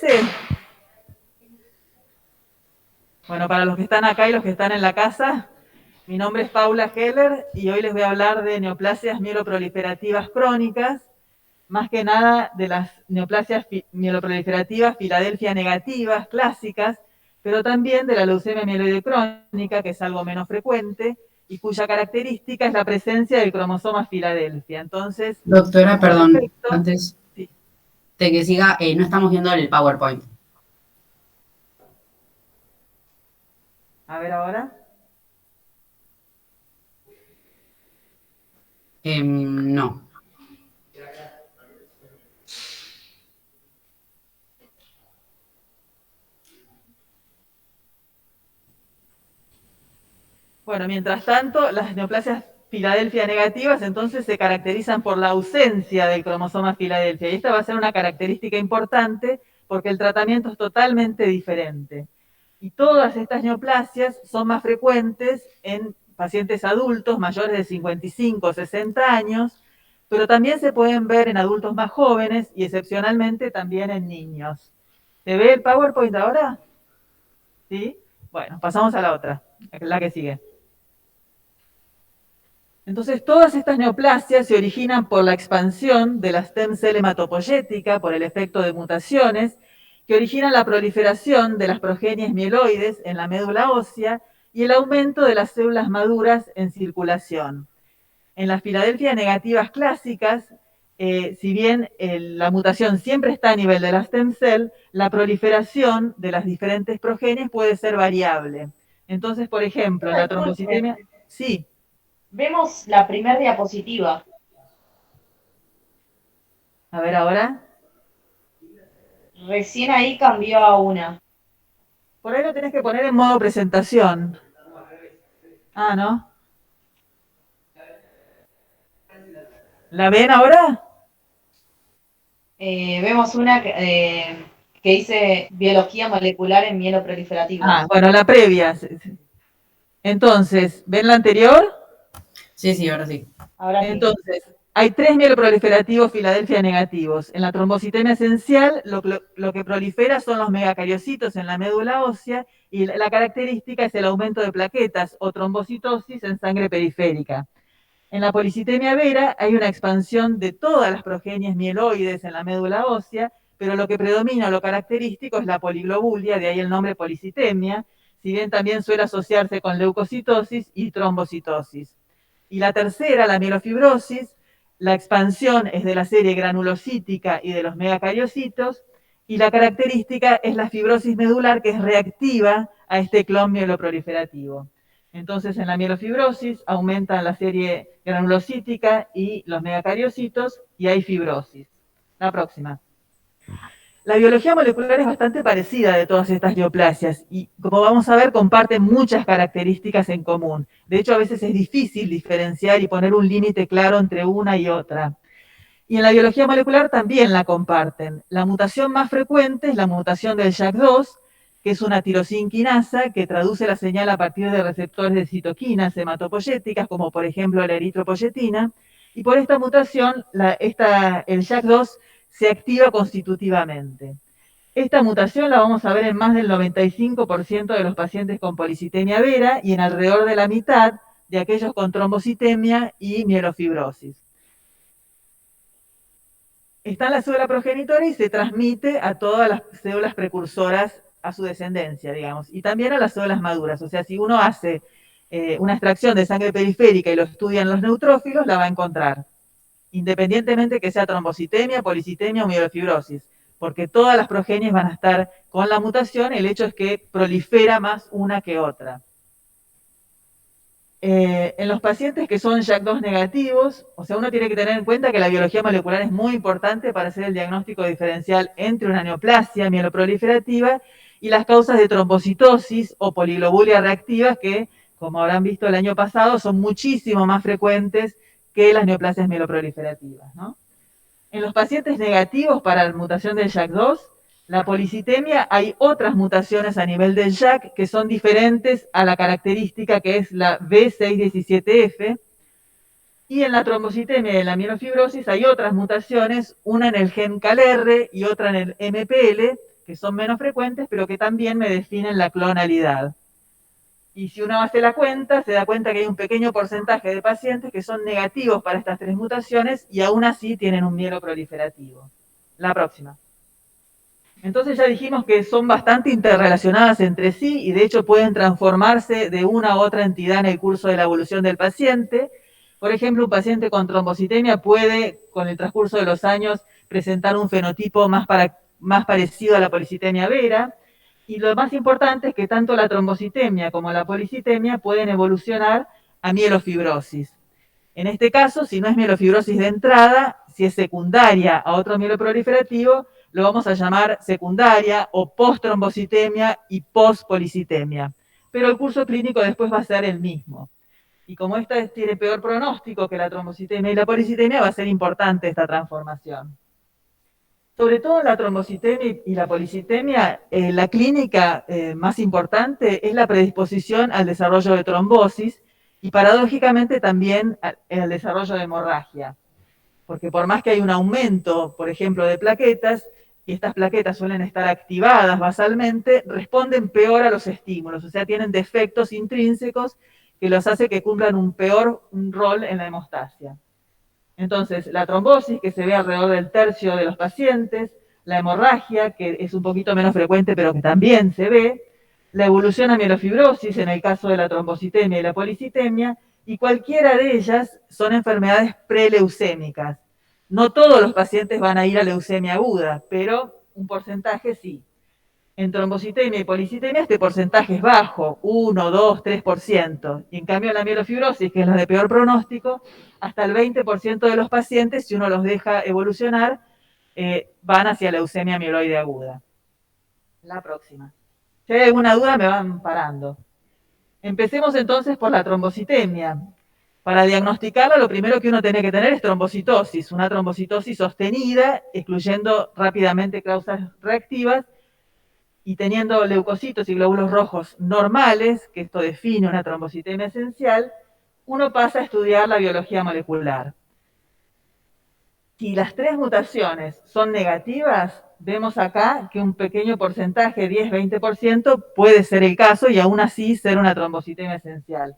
parece? Bueno, para los que están acá y los que están en la casa, mi nombre es Paula Heller y hoy les voy a hablar de neoplasias mieloproliferativas crónicas, más que nada de las neoplasias mieloproliferativas Filadelfia negativas clásicas, pero también de la leucemia mieloide crónica, que es algo menos frecuente y cuya característica es la presencia del cromosoma Filadelfia. Entonces, Doctora, como perdón, efecto, antes sí. de que siga, no estamos viendo el PowerPoint. A ver ahora. No. Bueno, mientras tanto, las neoplasias Filadelfia negativas entonces se caracterizan por la ausencia del cromosoma Filadelfia. Y esta va a ser una característica importante porque el tratamiento es totalmente diferente. Y todas estas neoplasias son más frecuentes en pacientes adultos mayores de 55 o 60 años, pero también se pueden ver en adultos más jóvenes y excepcionalmente también en niños. ¿Se ve el PowerPoint ahora? ¿Sí? Bueno, pasamos a la otra, la que sigue. Entonces, todas estas neoplasias se originan por la expansión de la stem cell hematopoyética, por el efecto de mutaciones, que originan la proliferación de las progenies mieloides en la médula ósea y el aumento de las células maduras en circulación. En las Filadelfia negativas clásicas, si bien la mutación siempre está a nivel de la stem cell, la proliferación de las diferentes progenies puede ser variable. Entonces, por ejemplo, en la Disculpe, trombocitemia, sí, vemos la primera diapositiva. a ver ahora. Recién ahí cambió a una. Por ahí lo tenés que poner en modo presentación. Ah, ¿no? ¿La ven ahora? Vemos una que dice biología molecular en Ah, mieloproliferativos. bueno, la previa. Entonces, ¿ven la anterior? Sí, ahora sí. Ahora sí. Entonces, hay 3 mieloproliferativos Filadelfia negativos. En la trombocitemia esencial, lo que prolifera son los megacariocitos en la médula ósea y la característica es el aumento de plaquetas o trombocitosis en sangre periférica. En la policitemia vera hay una expansión de todas las progenies mieloides en la médula ósea, pero lo que predomina, lo característico, es la poliglobulia, de ahí el nombre policitemia, si bien también suele asociarse con leucocitosis y trombocitosis. Y la tercera, la mielofibrosis, la expansión es de la serie granulocítica y de los megacariocitos, y la característica es la fibrosis medular que es reactiva a este clon mieloproliferativo. Entonces, en la mielofibrosis aumentan la serie granulocítica y los megacariocitos y hay fibrosis. La próxima. La biología molecular es bastante parecida de todas estas neoplasias y, como vamos a ver, comparten muchas características en común. De hecho, a veces es difícil diferenciar y poner un límite claro entre una y otra. Y en la biología molecular también la comparten. La mutación más frecuente es la mutación del JAK2, que es una tirosinquinasa que traduce la señal a partir de receptores de citoquinas hematopoyéticas, como por ejemplo la eritropoyetina. Y por esta mutación, el JAK2 se activa constitutivamente. Esta mutación la vamos a ver en más del 95% de los pacientes con policitemia vera y en alrededor de la mitad de aquellos con trombocitemia y mielofibrosis. Está en la célula progenitora y se transmite a todas las células precursoras a su descendencia, digamos, y también a las células maduras. O sea, si uno hace una extracción de sangre periférica y lo estudian los neutrófilos, la va a encontrar, independientemente que sea trombocitemia, policitemia o mielofibrosis, porque todas las progenies van a estar con la mutación, el hecho es que prolifera más una que otra. En los pacientes que son JAK2 negativos, o sea, uno tiene que tener en cuenta que la biología molecular es muy importante para hacer el diagnóstico diferencial entre una neoplasia mieloproliferativa y las causas de trombocitosis o poliglobulia reactivas que, como habrán visto el año pasado, son muchísimo más frecuentes que las neoplasias mieloproliferativas, ¿no? En los pacientes negativos para la mutación del JAK2, la policitemia, hay otras mutaciones a nivel del JAK que son diferentes a la característica que es la B617F. Y en la trombocitemia y en la mielofibrosis hay otras mutaciones, una en el gen CALR y otra en el MPL, que son menos frecuentes, pero que también me definen la clonalidad. Y si uno hace la cuenta, se da cuenta que hay un pequeño porcentaje de pacientes que son negativos para estas 3 mutaciones y aún así tienen un mieloproliferativo. La próxima. Entonces ya dijimos que son bastante interrelacionadas entre sí y de hecho pueden transformarse de una a otra entidad en el curso de la evolución del paciente. Por ejemplo, un paciente con trombocitemia puede, con el transcurso de los años, presentar un fenotipo más parecido a la policitemia vera. Y lo más importante es que tanto la trombocitemia como la policitemia pueden evolucionar a mielofibrosis. En este caso, si no es mielofibrosis de entrada, si es secundaria a otro mieloproliferativo, lo vamos a llamar secundaria o post-trombocitemia y post-policitemia. Pero el curso clínico después va a ser el mismo. Y como esta tiene peor pronóstico que la trombocitemia y la policitemia, va a ser importante esta transformación. Sobre todo en la trombocitemia y la policitemia, la clínica más importante es la predisposición al desarrollo de trombosis y paradójicamente también al desarrollo de hemorragia. Porque por más que hay un aumento, por ejemplo, de plaquetas, y estas plaquetas suelen estar activadas basalmente, responden peor a los estímulos, o sea, tienen defectos intrínsecos que los hace que cumplan un rol en la hemostasia. Entonces, la trombosis, que se ve alrededor del tercio de los pacientes, la hemorragia, que es un poquito menos frecuente, pero que también se ve, la evolución a mielofibrosis, en el caso de la trombocitemia y la policitemia, y cualquiera de ellas son enfermedades preleucémicas. No todos los pacientes van a ir a leucemia aguda, pero un porcentaje sí. En trombocitemia y policitemia este porcentaje es bajo, 1, 2, 3%. Y en cambio en la mielofibrosis, que es la de peor pronóstico, hasta el 20% de los pacientes, si uno los deja evolucionar, van hacia leucemia mieloide aguda. La próxima. Si hay alguna duda me van parando. Empecemos entonces por la trombocitemia. Para diagnosticarla, lo primero que uno tiene que tener es trombocitosis, una trombocitosis sostenida, excluyendo rápidamente causas reactivas, y teniendo leucocitos y glóbulos rojos normales, que esto define una trombocitemia esencial, uno pasa a estudiar la biología molecular. Si las 3 mutaciones son negativas, vemos acá que un pequeño porcentaje, 10-20%, puede ser el caso y aún así ser una trombocitemia esencial.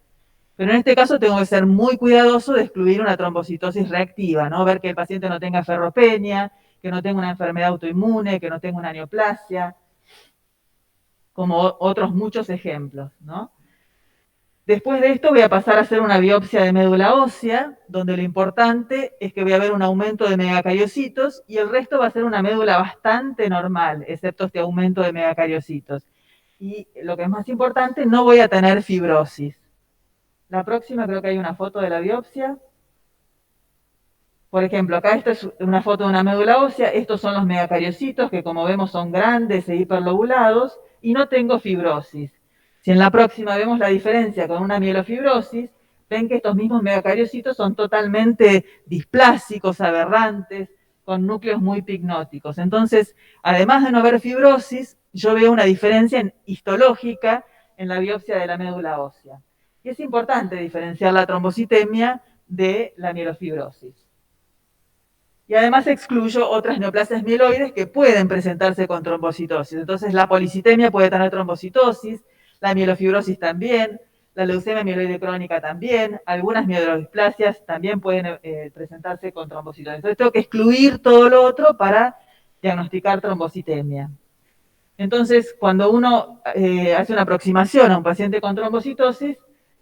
Pero en este caso tengo que ser muy cuidadoso de excluir una trombocitosis reactiva, ¿no? Ver que el paciente no tenga ferropenia, que no tenga una enfermedad autoinmune, que no tenga una neoplasia, como otros muchos ejemplos, ¿no? Después de esto voy a pasar a hacer una biopsia de médula ósea, donde lo importante es que voy a ver un aumento de megacariocitos y el resto va a ser una médula bastante normal, excepto este aumento de megacariocitos. Y lo que es más importante, no voy a tener fibrosis. La próxima creo que hay una foto de la biopsia. Por ejemplo, acá esta es una foto de una médula ósea, estos son los megacariocitos que como vemos son grandes e hiperlobulados y no tengo fibrosis. Si en la próxima vemos la diferencia con una mielofibrosis, ven que estos mismos megacariocitos son totalmente displásicos, aberrantes, con núcleos muy pignóticos. Entonces, además de no haber fibrosis, yo veo una diferencia histológica en la biopsia de la médula ósea. Y es importante diferenciar la trombocitemia de la mielofibrosis. Y además excluyo otras neoplasias mieloides que pueden presentarse con trombocitosis. Entonces la policitemia puede tener trombocitosis, la mielofibrosis también, la leucemia mieloide crónica también, algunas mielodisplasias también pueden presentarse con trombocitosis. Entonces tengo que excluir todo lo otro para diagnosticar trombocitemia. Entonces, cuando uno hace una aproximación a un paciente con trombocitosis,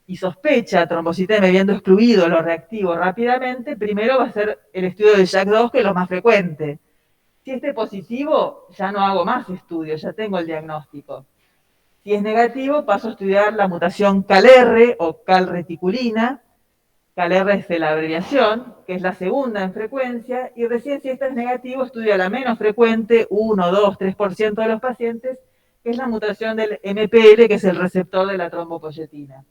y sospecha trombocitemia habiendo excluido lo reactivo rápidamente, primero va a ser el estudio de JAK2, que es lo más frecuente. Si este es positivo, ya no hago más estudios, ya tengo el diagnóstico. Si es negativo, paso a estudiar la mutación CALR o calreticulina. CALR es la abreviación, que es la segunda en frecuencia, y recién si esta es negativo, estudio la menos frecuente, 1, 2, 3% de los pacientes, que es la mutación del MPL, que es el receptor de la trombopoyetina.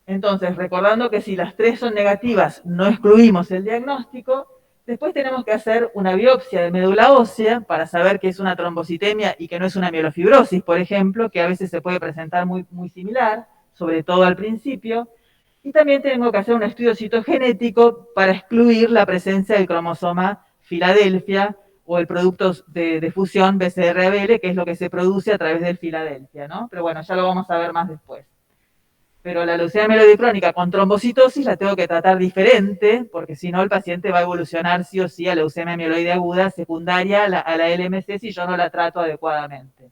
Entonces, recordando que si las 3 son negativas, no excluimos el diagnóstico, después tenemos que hacer una biopsia de médula ósea para saber que es una trombocitemia y que no es una mielofibrosis, por ejemplo, que a veces se puede presentar muy similar, sobre todo al principio. Y también tengo que hacer un estudio citogenético para excluir la presencia del cromosoma Filadelfia o el producto de fusión BCR-ABL, que es lo que se produce a través del Filadelfia, ¿no? Pero bueno, ya lo vamos a ver más después. Pero la leucemia mieloide con trombocitosis la tengo que tratar diferente, porque si no el paciente va a evolucionar sí o sí a leucemia mieloide aguda secundaria a la LMC si yo no la trato adecuadamente.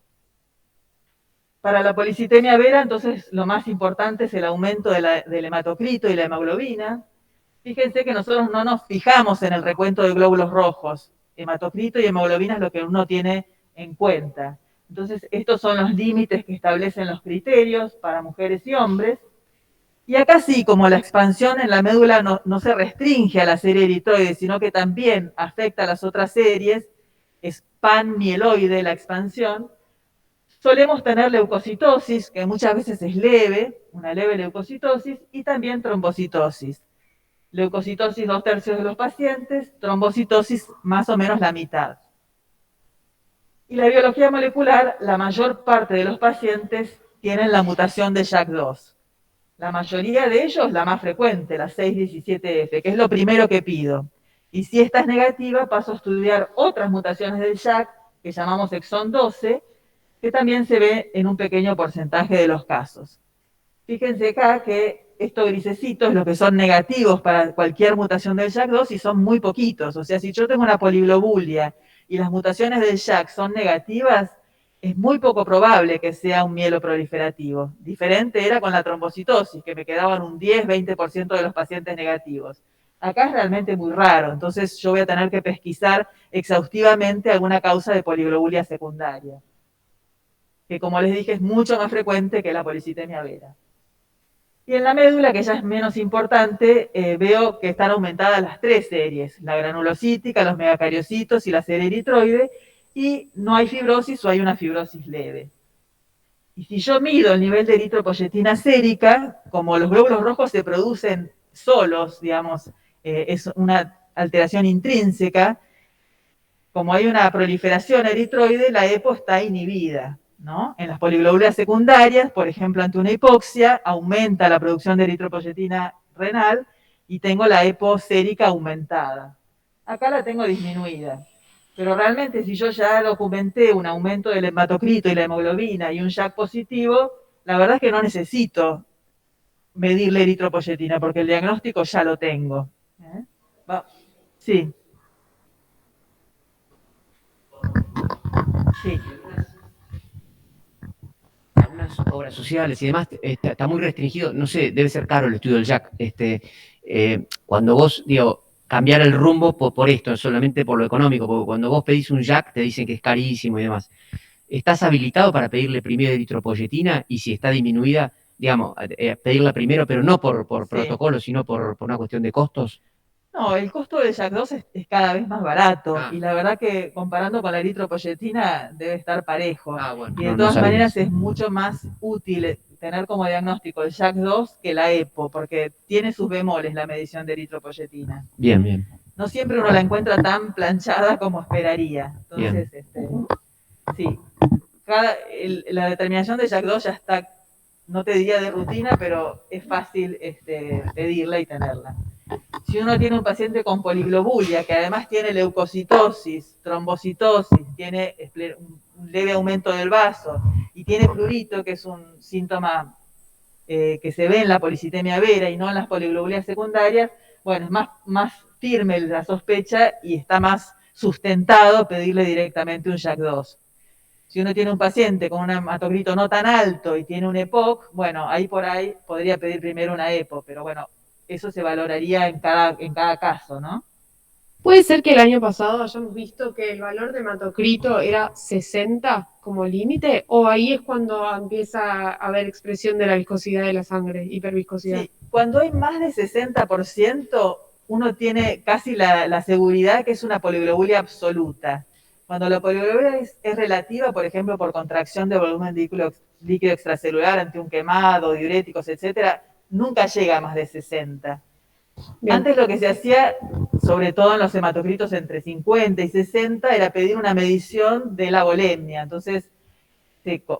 Para la policitemia vera, entonces, lo más importante es el aumento del hematocrito y la hemoglobina. Fíjense que nosotros no nos fijamos en el recuento de glóbulos rojos. Hematocrito y hemoglobina es lo que uno tiene en cuenta. Entonces, estos son los límites que establecen los criterios para mujeres y hombres. Y acá sí, como la expansión en la médula no se restringe a la serie eritroide, sino que también afecta a las otras series, es panmieloide la expansión, solemos tener leucocitosis, que muchas veces es leve, una leve leucocitosis, y también trombocitosis. Leucocitosis 2/3 de los pacientes, trombocitosis más o menos la mitad. Y la biología molecular, la mayor parte de los pacientes tienen la mutación de JAK2. La mayoría de ellos, la más frecuente, la 617F, que es lo primero que pido. Y si esta es negativa, paso a estudiar otras mutaciones del JAK, que llamamos exón 12, que también se ve en un pequeño porcentaje de los casos. Fíjense acá que estos grisecitos, los que son negativos para cualquier mutación del JAK2, y son muy poquitos. O sea, si yo tengo una poliglobulia y las mutaciones del JAK son negativas, es muy poco probable que sea un mieloproliferativo. Diferente era con la trombocitosis, que me quedaban un 10-20% de los pacientes negativos. Acá es realmente muy raro, entonces yo voy a tener que pesquisar exhaustivamente alguna causa de poliglobulia secundaria, que como les dije es mucho más frecuente que la policitemia vera. Y en la médula, que ya es menos importante, veo que están aumentadas las tres series, la granulocítica, los megacariocitos y la serie eritroide, y no hay fibrosis o hay una fibrosis leve. Y si yo mido el nivel de eritropoyetina sérica, como los glóbulos rojos se producen solos, digamos, es una alteración intrínseca, como hay una proliferación eritroide, la EPO está inhibida, ¿no? En las poliglobulias secundarias, por ejemplo, ante una hipoxia, aumenta la producción de eritropoyetina renal y tengo la EPO sérica aumentada. Acá la tengo disminuida. Pero realmente si yo ya documenté un aumento del hematocrito y la hemoglobina y un JAK positivo, la verdad es que no necesito medir la eritropoyetina porque el diagnóstico ya lo tengo. Sí. Sí. Algunas obras sociales y demás, está muy restringido, no sé, debe ser caro el estudio del JAK. Cuando vos, digo, cambiar el rumbo por esto, solamente por lo económico, porque cuando vos pedís un JAK te dicen que es carísimo y demás. ¿Estás habilitado para pedirle primero eritropoyetina? Y si está disminuida, digamos, pedirla primero, pero no por Sí. protocolo, sino por una cuestión de costos. No, el costo del JAK2 es cada vez más barato y la verdad que comparando con la eritropoyetina debe estar parejo. Bueno, y de todas maneras es mucho más útil tener como diagnóstico el JAK2 que la EPO, porque tiene sus bemoles la medición de eritropoyetina. Bien, bien. No siempre uno la encuentra tan planchada como esperaría. Entonces, sí, la determinación de JAK2 ya está, no te diría de rutina, pero es fácil pedirla y tenerla. Si uno tiene un paciente con poliglobulia, que además tiene leucocitosis, trombocitosis, tiene un leve aumento del vaso y tiene prurito, que es un síntoma que se ve en la policitemia vera y no en las poliglobulias secundarias, bueno, es más firme la sospecha y está más sustentado pedirle directamente un JAK2. Si uno tiene un paciente con un hematocrito no tan alto y tiene un EPOC, bueno, ahí por ahí podría pedir primero una EPO, pero bueno, eso se valoraría en cada caso, ¿no? Puede ser que el año pasado hayamos visto que el valor de hematocrito era 60 como límite, o ahí es cuando empieza a haber expresión de la viscosidad de la sangre, hiperviscosidad. Sí, cuando hay más de 60%, uno tiene casi la seguridad que es una poliglobulia absoluta. Cuando la poliglobulia es relativa, por ejemplo, por contracción de volumen líquido extracelular ante un quemado, diuréticos, etcétera, nunca llega a más de 60. Bien. Antes lo que se hacía, sobre todo en los hematocritos entre 50 y 60, era pedir una medición de la volemia. Entonces,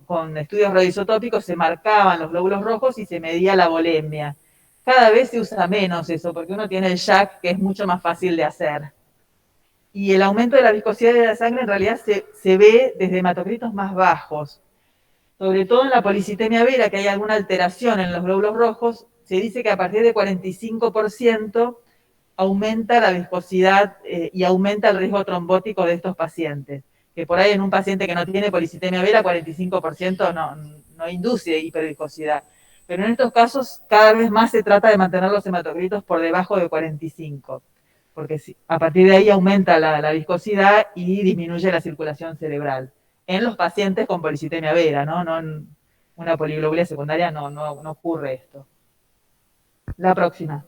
con estudios radioisotópicos se marcaban los glóbulos rojos y se medía la volemia. Cada vez se usa menos eso, porque uno tiene el JAK, que es mucho más fácil de hacer. Y el aumento de la viscosidad de la sangre en realidad se ve desde hematocritos más bajos. Sobre todo en la policitemia vera, que hay alguna alteración en los glóbulos rojos, se dice que a partir de 45% aumenta la viscosidad y aumenta el riesgo trombótico de estos pacientes. Que por ahí en un paciente que no tiene policitemia vera, 45% no induce hiperviscosidad. Pero en estos casos cada vez más se trata de mantener los hematocritos por debajo de 45, porque a partir de ahí aumenta la viscosidad y disminuye la circulación cerebral. En los pacientes con policitemia vera, ¿no? No en una poliglobulia secundaria no ocurre esto. La próxima.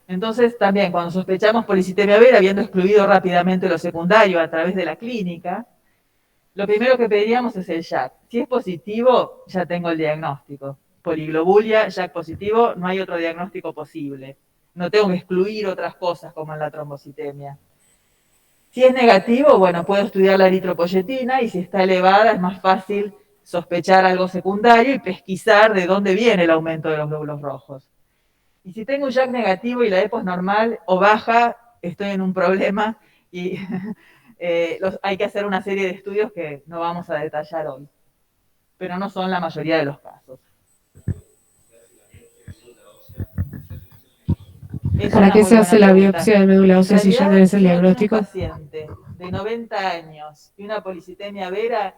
Entonces, también, cuando sospechamos policitemia vera, habiendo excluido rápidamente lo secundario a través de la clínica, lo primero que pediríamos es el JAK. Si es positivo, ya tengo el diagnóstico. Poliglobulia, JAK positivo, no hay otro diagnóstico posible. No tengo que excluir otras cosas como en la trombocitemia. Si es negativo, bueno, puedo estudiar la eritropoyetina y si está elevada es más fácil sospechar algo secundario y pesquisar de dónde viene el aumento de los glóbulos rojos. Y si tengo un JAK negativo y la EPO es normal o baja, estoy en un problema y hay que hacer una serie de estudios que no vamos a detallar hoy, pero no son la mayoría de los casos. ¿Para qué se hace la biopsia de médula ósea si ya tenés el diagnóstico? Un paciente de 90 años y una policitemia vera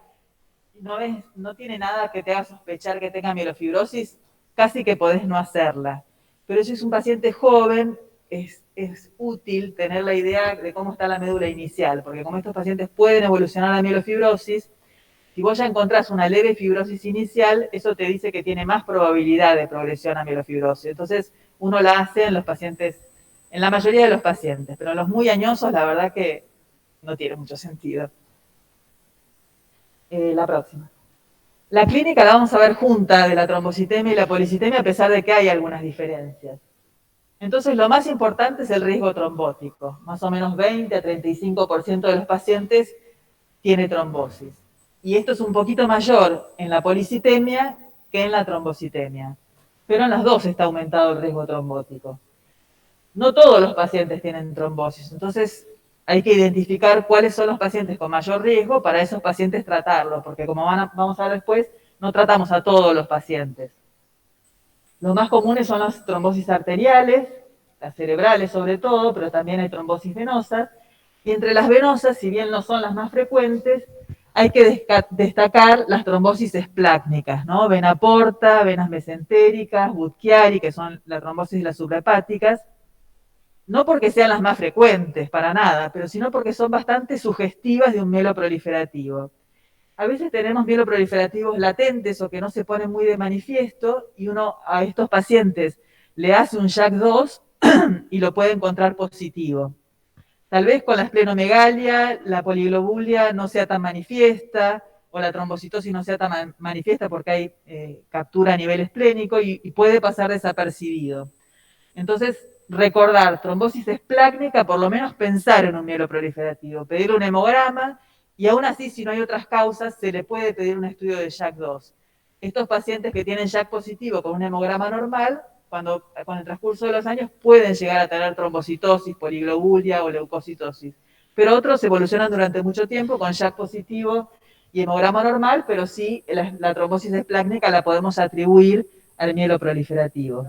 no tiene nada que te haga sospechar que tenga mielofibrosis, casi que podés no hacerla. Pero si es un paciente joven, es útil tener la idea de cómo está la médula inicial, porque como estos pacientes pueden evolucionar a mielofibrosis, si vos ya encontrás una leve fibrosis inicial, eso te dice que tiene más probabilidad de progresión a mielofibrosis. Entonces, uno la hace en los pacientes, en la mayoría de los pacientes, pero en los muy añosos, la verdad que no tiene mucho sentido. La próxima. La clínica la vamos a ver junta de la trombocitemia y la policitemia, a pesar de que hay algunas diferencias. Entonces, lo más importante es el riesgo trombótico. Más o menos 20 a 35% de los pacientes tiene trombosis. Y esto es un poquito mayor en la policitemia que en la trombocitemia. Pero en las dos está aumentado el riesgo trombótico. No todos los pacientes tienen trombosis, entonces hay que identificar cuáles son los pacientes con mayor riesgo para esos pacientes tratarlos, porque como vamos a ver después, no tratamos a todos los pacientes. Los más comunes son las trombosis arteriales, las cerebrales sobre todo, pero también hay trombosis venosas. Y entre las venosas, si bien no son las más frecuentes, hay que destacar las trombosis esplácnicas, ¿no? Vena porta, venas mesentéricas, Budd-Chiari, que son la trombosis de las suprahepáticas, no porque sean las más frecuentes, para nada, pero sino porque son bastante sugestivas de un mieloproliferativo. A veces tenemos mieloproliferativos latentes o que no se ponen muy de manifiesto y uno a estos pacientes le hace un JAK2 y lo puede encontrar positivo. Tal vez con la esplenomegalia, la poliglobulia no sea tan manifiesta o la trombocitosis no sea tan manifiesta porque hay captura a nivel esplénico y puede pasar desapercibido. Entonces, recordar trombosis esplácnica, por lo menos pensar en un mieloproliferativo, pedir un hemograma y aún así, si no hay otras causas, se le puede pedir un estudio de JAK2. Estos pacientes que tienen JAK positivo con un hemograma normal, con el transcurso de los años pueden llegar a tener trombocitosis, poliglobulia o leucocitosis. Pero otros evolucionan durante mucho tiempo con JAK positivo y hemograma normal, pero sí la trombosis esplácnica la podemos atribuir al mieloproliferativo.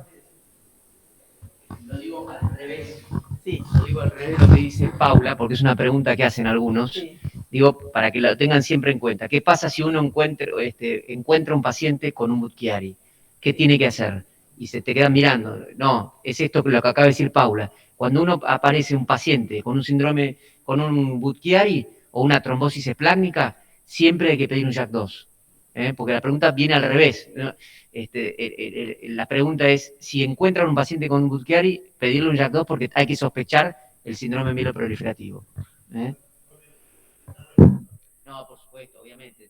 Lo digo al revés. Sí, lo digo al revés de lo que dice Paula, porque es una pregunta que hacen algunos. Sí. Digo, para que lo tengan siempre en cuenta. ¿Qué pasa si uno encuentra un paciente con un Budd-Chiari? ¿Qué tiene que hacer? Y se te quedan mirando. No, es esto que lo que acaba de decir Paula. Cuando uno aparece un paciente con un síndrome, con un Budd-Chiari o una trombosis esplácnica, siempre hay que pedir un JAK2. Porque la pregunta viene al revés, ¿no? La pregunta es, si encuentran un paciente con un Budd-Chiari, pedirle un JAK2 porque hay que sospechar el síndrome mieloproliferativo. No, por supuesto, obviamente.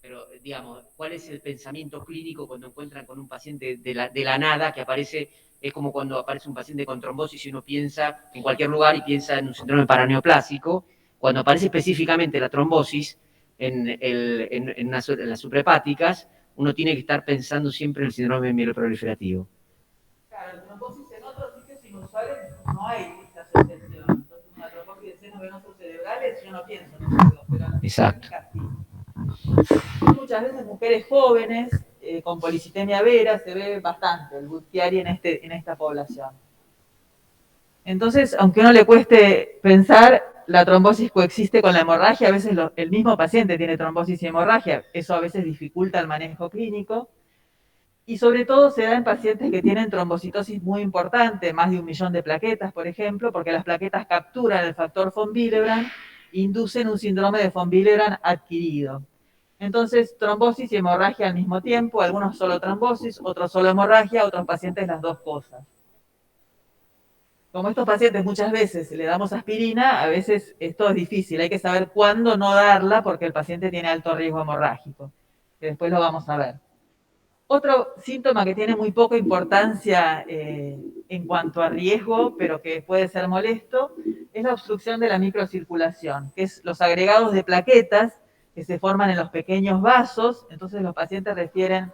Pero, digamos, ¿cuál es el pensamiento clínico cuando encuentran con un paciente de la nada que aparece? Es como cuando aparece un paciente con trombosis y uno piensa en cualquier lugar y piensa en un síndrome paraneoplásico. Cuando aparece específicamente la trombosis en las suprahepáticas, uno tiene que estar pensando siempre en el síndrome mieloproliferativo. Claro, trombosis en otros sitios inusuales no hay esta asociación. Entonces, una trombosis de venosos cerebrales, yo no pienso en eso, pero las Exacto. casi. Muchas veces mujeres jóvenes con policitemia vera se ve bastante el Budd-Chiari en esta población. Entonces, aunque a uno le cueste pensar, la trombosis coexiste con la hemorragia. A veces el mismo paciente tiene trombosis y hemorragia. Eso a veces dificulta el manejo clínico. Y sobre todo se da en pacientes que tienen trombocitosis muy importante, más de 1 millón de plaquetas, por ejemplo, porque las plaquetas capturan el factor von Willebrand e inducen un síndrome de von Willebrand adquirido. Entonces, trombosis y hemorragia al mismo tiempo, algunos solo trombosis, otros solo hemorragia, otros pacientes las dos cosas. Como estos pacientes muchas veces le damos aspirina, a veces esto es difícil, hay que saber cuándo no darla porque el paciente tiene alto riesgo hemorrágico, que después lo vamos a ver. Otro síntoma que tiene muy poca importancia en cuanto a riesgo, pero que puede ser molesto, es la obstrucción de la microcirculación, que es los agregados de plaquetas que se forman en los pequeños vasos. Entonces los pacientes refieren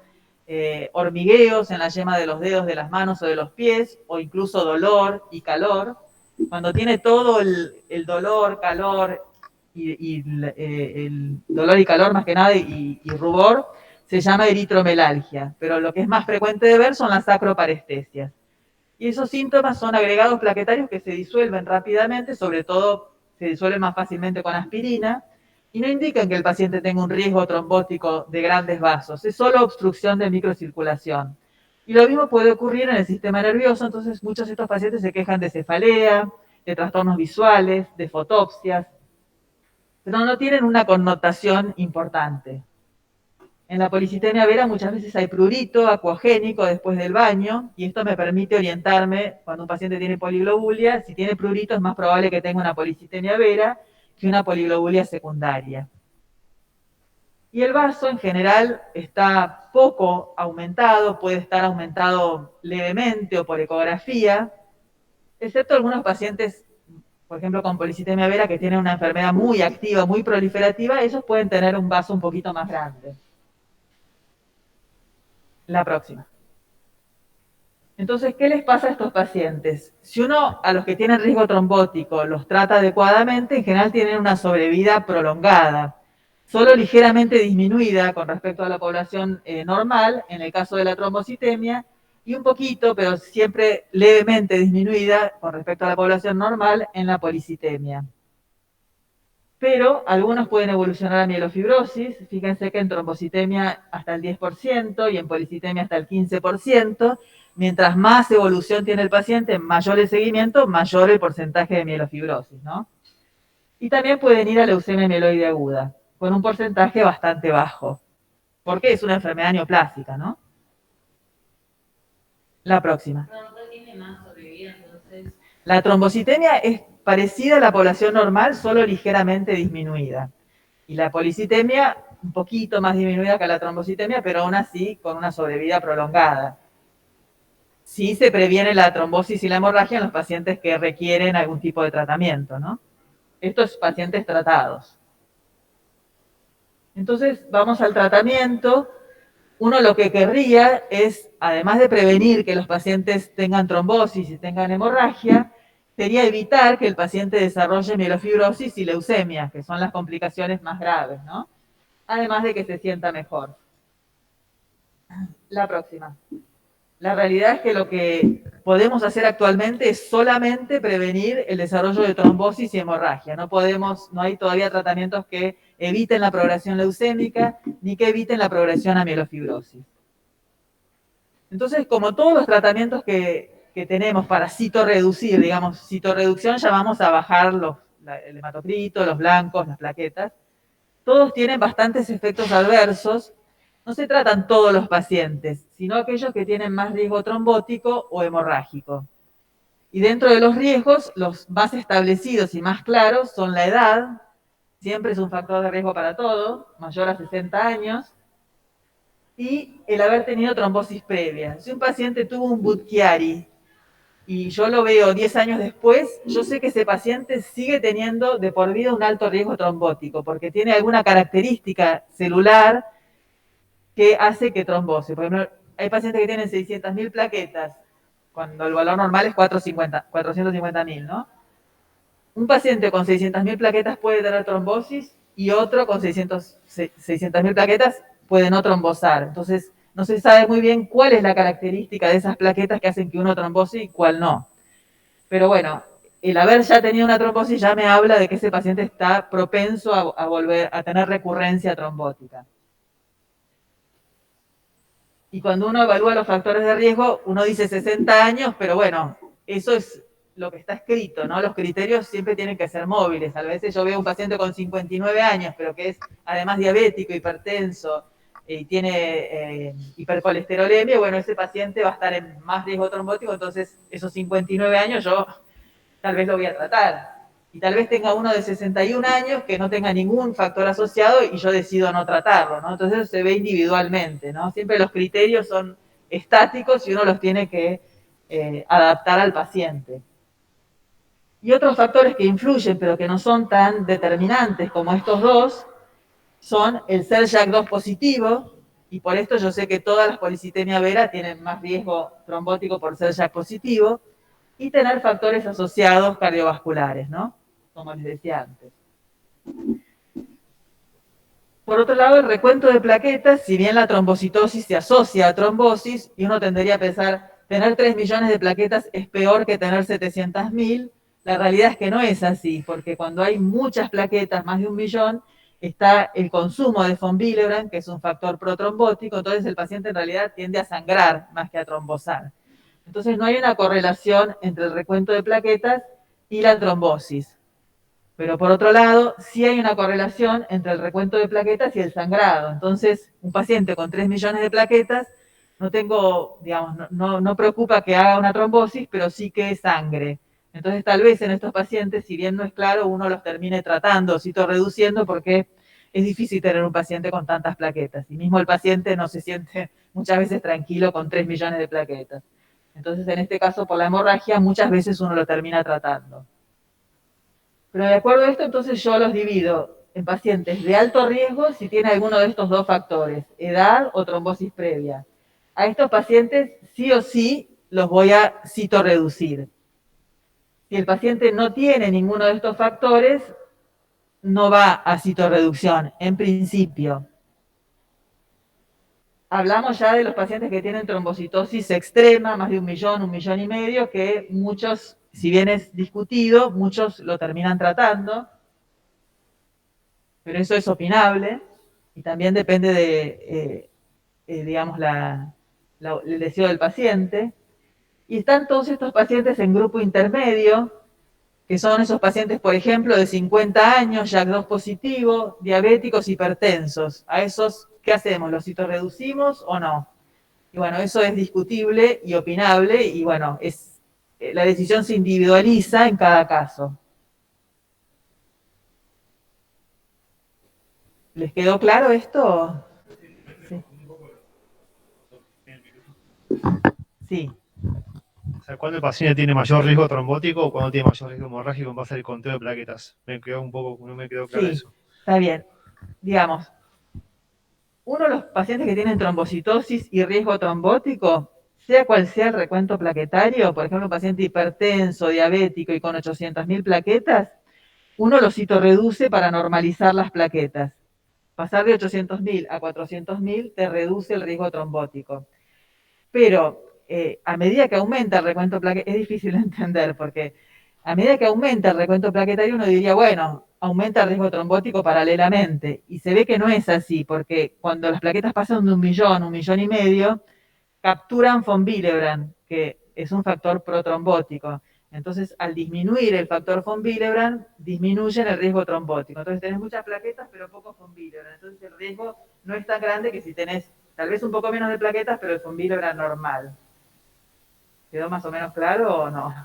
hormigueos en la yema de los dedos de las manos o de los pies, o incluso dolor y calor. Cuando tiene todo el dolor, calor y el dolor y calor más que nada y rubor, se llama eritromelalgia, pero lo que es más frecuente de ver son las acroparestesias. Y esos síntomas son agregados plaquetarios que se disuelven rápidamente, sobre todo se disuelven más fácilmente con aspirina, y no indican que el paciente tenga un riesgo trombótico de grandes vasos, es solo obstrucción de microcirculación. Y lo mismo puede ocurrir en el sistema nervioso, entonces muchos de estos pacientes se quejan de cefalea, de trastornos visuales, de fotopsias, pero no tienen una connotación importante. En la policitemia vera muchas veces hay prurito acuogénico después del baño, y esto me permite orientarme cuando un paciente tiene poliglobulia. Si tiene prurito es más probable que tenga una policitemia vera que una poliglobulia secundaria. Y el vaso en general está poco aumentado, puede estar aumentado levemente o por ecografía, excepto algunos pacientes, por ejemplo con policitemia vera, que tienen una enfermedad muy activa, muy proliferativa, ellos pueden tener un vaso un poquito más grande. La próxima. Entonces, ¿qué les pasa a estos pacientes? Si uno a los que tienen riesgo trombótico los trata adecuadamente, en general tienen una sobrevida prolongada, solo ligeramente disminuida con respecto a la población normal, en el caso de la trombocitemia, y un poquito, pero siempre levemente disminuida con respecto a la población normal en la policitemia. Pero algunos pueden evolucionar a mielofibrosis. Fíjense que en trombocitemia hasta el 10% y en policitemia hasta el 15%. Mientras más evolución tiene el paciente, mayor el seguimiento, mayor el porcentaje de mielofibrosis, ¿no? Y también pueden ir a leucemia mieloide aguda, con un porcentaje bastante bajo, porque es una enfermedad neoplásica, ¿no? La próxima. La trombocitemia es parecida a la población normal, solo ligeramente disminuida. Y la policitemia, un poquito más disminuida que la trombocitemia, pero aún así con una sobrevida prolongada. Sí se previene la trombosis y la hemorragia en los pacientes que requieren algún tipo de tratamiento, ¿no? Estos pacientes tratados. Entonces, vamos al tratamiento. Uno lo que querría es, además de prevenir que los pacientes tengan trombosis y tengan hemorragia, sería evitar que el paciente desarrolle mielofibrosis y leucemia, que son las complicaciones más graves, ¿no? Además de que se sienta mejor. La próxima. La realidad es que lo que podemos hacer actualmente es solamente prevenir el desarrollo de trombosis y hemorragia. No hay todavía tratamientos que eviten la progresión leucémica ni que eviten la progresión a mielofibrosis. Entonces, como todos los tratamientos que tenemos para citorreducir, digamos, citorreducción llamamos a bajar el hematocrito, los blancos, las plaquetas, todos tienen bastantes efectos adversos. No se tratan todos los pacientes, sino aquellos que tienen más riesgo trombótico o hemorrágico. Y dentro de los riesgos, los más establecidos y más claros son la edad, siempre es un factor de riesgo para todo, mayor a 60 años, y el haber tenido trombosis previa. Si un paciente tuvo un Budd-Chiari y yo lo veo 10 años después, yo sé que ese paciente sigue teniendo de por vida un alto riesgo trombótico, porque tiene alguna característica celular que hace que trombose. Por ejemplo, hay pacientes que tienen 600.000 plaquetas, cuando el valor normal es 450.000, ¿no? un paciente con 600.000 plaquetas puede tener trombosis y otro con 600.000 plaquetas puede no trombosar. Entonces, no se sabe muy bien cuál es la característica de esas plaquetas que hacen que uno trombose y cuál no. Pero bueno, el haber ya tenido una trombosis ya me habla de que ese paciente está propenso a volver a tener recurrencia trombótica. Y cuando uno evalúa los factores de riesgo, uno dice 60 años, pero bueno, eso es lo que está escrito, ¿no? Los criterios siempre tienen que ser móviles. A veces yo veo un paciente con 59 años, pero que es además diabético, hipertenso, y tiene hipercolesterolemia, bueno, ese paciente va a estar en más riesgo trombótico, entonces esos 59 años yo tal vez lo voy a tratar. Y tal vez tenga uno de 61 años que no tenga ningún factor asociado y yo decido no tratarlo, ¿no? Entonces eso se ve individualmente, ¿no? Siempre los criterios son estáticos y uno los tiene que adaptar al paciente. Y otros factores que influyen, pero que no son tan determinantes como estos dos, son el ser JAK2 positivo, y por esto yo sé que todas las policitemia vera tienen más riesgo trombótico por ser JAK positivo, y tener factores asociados cardiovasculares, ¿no? Como les decía antes. Por otro lado, el recuento de plaquetas, si bien la trombocitosis se asocia a trombosis, y uno tendría a pensar, tener 3 millones de plaquetas es peor que tener 700.000, la realidad es que no es así, porque cuando hay muchas plaquetas, más de 1 millón, está el consumo de von Willebrand, que es un factor protrombótico, entonces el paciente en realidad tiende a sangrar más que a trombosar. Entonces no hay una correlación entre el recuento de plaquetas y la trombosis. Pero por otro lado, sí hay una correlación entre el recuento de plaquetas y el sangrado. Entonces, un paciente con 3 millones de plaquetas, no preocupa que haga una trombosis, pero sí que sangre. Entonces, tal vez en estos pacientes, si bien no es claro, uno los termine tratando, reduciendo, porque es difícil tener un paciente con tantas plaquetas. Y mismo el paciente no se siente muchas veces tranquilo con 3 millones de plaquetas. Entonces, en este caso, por la hemorragia, muchas veces uno lo termina tratando. Pero de acuerdo a esto, entonces yo los divido en pacientes de alto riesgo si tiene alguno de estos dos factores, edad o trombosis previa. A estos pacientes sí o sí los voy a citorreducir. Si el paciente no tiene ninguno de estos factores, no va a citorreducción, en principio. Hablamos ya de los pacientes que tienen trombocitosis extrema, más de 1 millón, 1,5 millones, que muchos, si bien es discutido, muchos lo terminan tratando, pero eso es opinable y también depende de, el deseo del paciente. Y están todos estos pacientes en grupo intermedio, que son esos pacientes, por ejemplo, de 50 años, JAK2 positivo, diabéticos, hipertensos. A esos, ¿qué hacemos? ¿Los citorreducimos o no? Y bueno, eso es discutible y opinable, y bueno, la decisión se individualiza en cada caso. ¿Les quedó claro esto? Sí. Sí. O sea, ¿cuándo el paciente tiene mayor riesgo trombótico o cuándo tiene mayor riesgo hemorrágico en base al conteo de plaquetas? No me quedó claro Sí, eso. está bien. Digamos, uno de los pacientes que tienen trombocitosis y riesgo trombótico, sea cual sea el recuento plaquetario, por ejemplo, un paciente hipertenso, diabético y con 800.000 plaquetas, uno lo citorreduce para normalizar las plaquetas. Pasar de 800.000 a 400.000 te reduce el riesgo trombótico. Pero a medida que aumenta el recuento plaquetario, es difícil de entender porque a medida que aumenta el recuento plaquetario uno diría, bueno, aumenta el riesgo trombótico paralelamente. Y se ve que no es así, porque cuando las plaquetas pasan de 1 millón, 1,5 millones, capturan von Willebrand, que es un factor protrombótico. Entonces, al disminuir el factor von Willebrand, disminuyen el riesgo trombótico. Entonces, tenés muchas plaquetas, pero pocos von Willebrand. Entonces, el riesgo no es tan grande que si tenés tal vez un poco menos de plaquetas, pero el von Willebrand normal. ¿Quedó más o menos claro o no?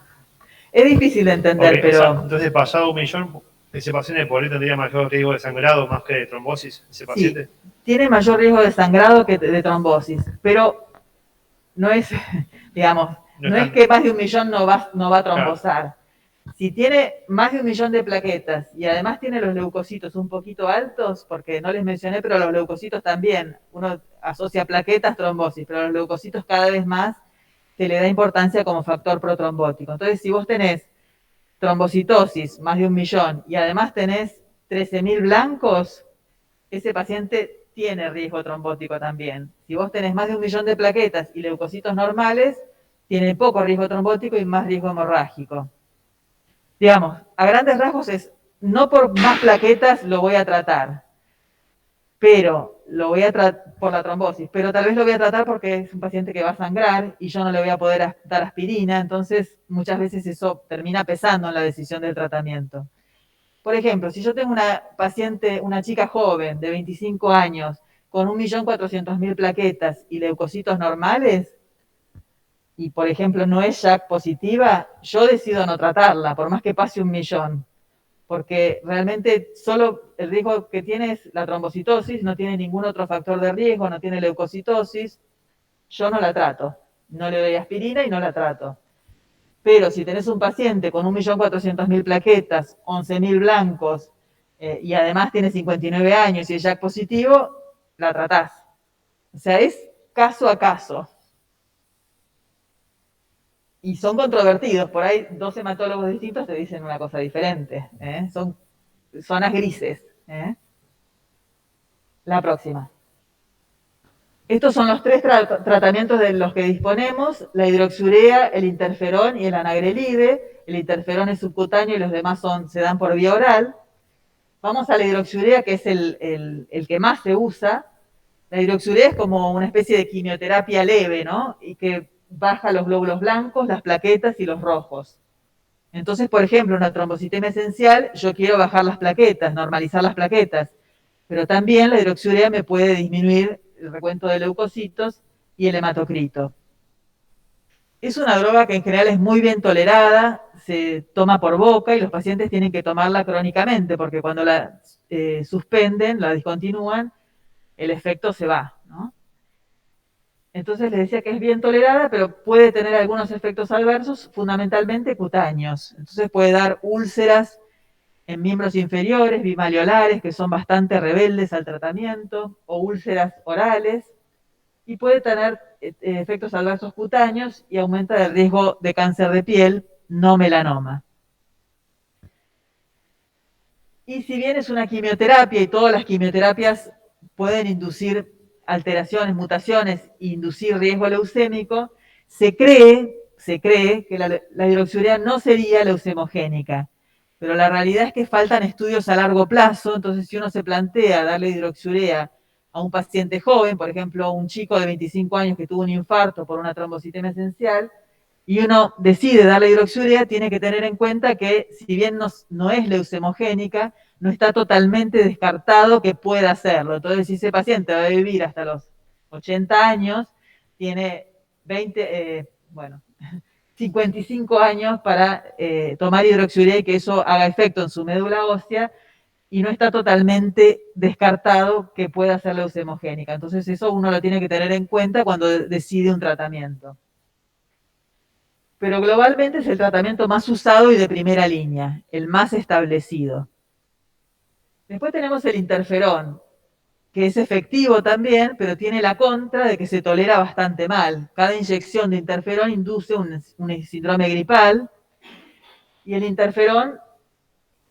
Es difícil de entender, Okay, pero... o sea, entonces, pasado 1 millón, ese paciente por ahí tendría mayor riesgo de sangrado más que de trombosis, ese paciente. Sí, tiene mayor riesgo de sangrado que de trombosis, pero no es, digamos, no es que más de 1 millón no va a trombosar. Claro. Si tiene más de 1 millón de plaquetas y además tiene los leucocitos un poquito altos, porque no les mencioné, pero los leucocitos también, uno asocia plaquetas, trombosis, pero los leucocitos cada vez más se le da importancia como factor protrombótico. Entonces, si vos tenés trombocitosis, más de 1 millón, y además tenés 13.000 blancos, ese paciente tiene riesgo trombótico también. Si vos tenés más de 1 millón de plaquetas y leucocitos normales, tiene poco riesgo trombótico y más riesgo hemorrágico. Digamos, a grandes rasgos es, no por más plaquetas lo voy a tratar, pero lo voy a tratar por la trombosis, pero tal vez lo voy a tratar porque es un paciente que va a sangrar y yo no le voy a poder dar aspirina, entonces muchas veces eso termina pesando en la decisión del tratamiento. Por ejemplo, si yo tengo una paciente, una chica joven de 25 años con 1.400.000 plaquetas y leucocitos normales, y por ejemplo no es JAK positiva, yo decido no tratarla, por más que pase 1 millón, porque realmente solo el riesgo que tiene es la trombocitosis, no tiene ningún otro factor de riesgo, no tiene leucocitosis, yo no la trato, no le doy aspirina y no la trato. Pero si tenés un paciente con 1.400.000 plaquetas, 11.000 blancos, y además tiene 59 años y es JAK positivo, la tratás. O sea, es caso a caso. Y son controvertidos, por ahí 2 hematólogos distintos te dicen una cosa diferente. Son zonas grises. La próxima. Estos son los 3 tratamientos de los que disponemos: la hidroxiurea, el interferón y el anagrelide. El interferón es subcutáneo y los demás se dan por vía oral. Vamos a la hidroxiurea, que es el que más se usa. La hidroxiurea es como una especie de quimioterapia leve, ¿no? Y que baja los glóbulos blancos, las plaquetas y los rojos. Entonces, por ejemplo, una trombocitemia esencial, yo quiero bajar las plaquetas, normalizar las plaquetas, pero también la hidroxiurea me puede disminuir el recuento de leucocitos y el hematocrito. Es una droga que en general es muy bien tolerada, se toma por boca y los pacientes tienen que tomarla crónicamente, porque cuando la suspenden, la discontinúan, el efecto se va, ¿no? Entonces les decía que es bien tolerada, pero puede tener algunos efectos adversos, fundamentalmente cutáneos. Entonces puede dar úlceras en miembros inferiores, bimalleolares, que son bastante rebeldes al tratamiento, o úlceras orales, y puede tener efectos adversos cutáneos y aumenta el riesgo de cáncer de piel, no melanoma. Y si bien es una quimioterapia y todas las quimioterapias pueden inducir alteraciones, mutaciones e inducir riesgo leucémico, se cree que la hidroxiurea no sería leucemogénica. Pero la realidad es que faltan estudios a largo plazo, entonces si uno se plantea darle hidroxiurea a un paciente joven, por ejemplo, un chico de 25 años que tuvo un infarto por una trombocitemia esencial, y uno decide darle hidroxiurea, tiene que tener en cuenta que si bien no es leucemogénica, no está totalmente descartado que pueda hacerlo. Entonces, si ese paciente va a vivir hasta los 80 años, tiene 55 años para tomar hidroxiurea y que eso haga efecto en su médula ósea, y no está totalmente descartado que pueda ser leucemogénica. Entonces eso uno lo tiene que tener en cuenta cuando decide un tratamiento. Pero globalmente es el tratamiento más usado y de primera línea, el más establecido. Después tenemos el interferón, que es efectivo también, pero tiene la contra de que se tolera bastante mal. Cada inyección de interferón induce un síndrome gripal, y el interferón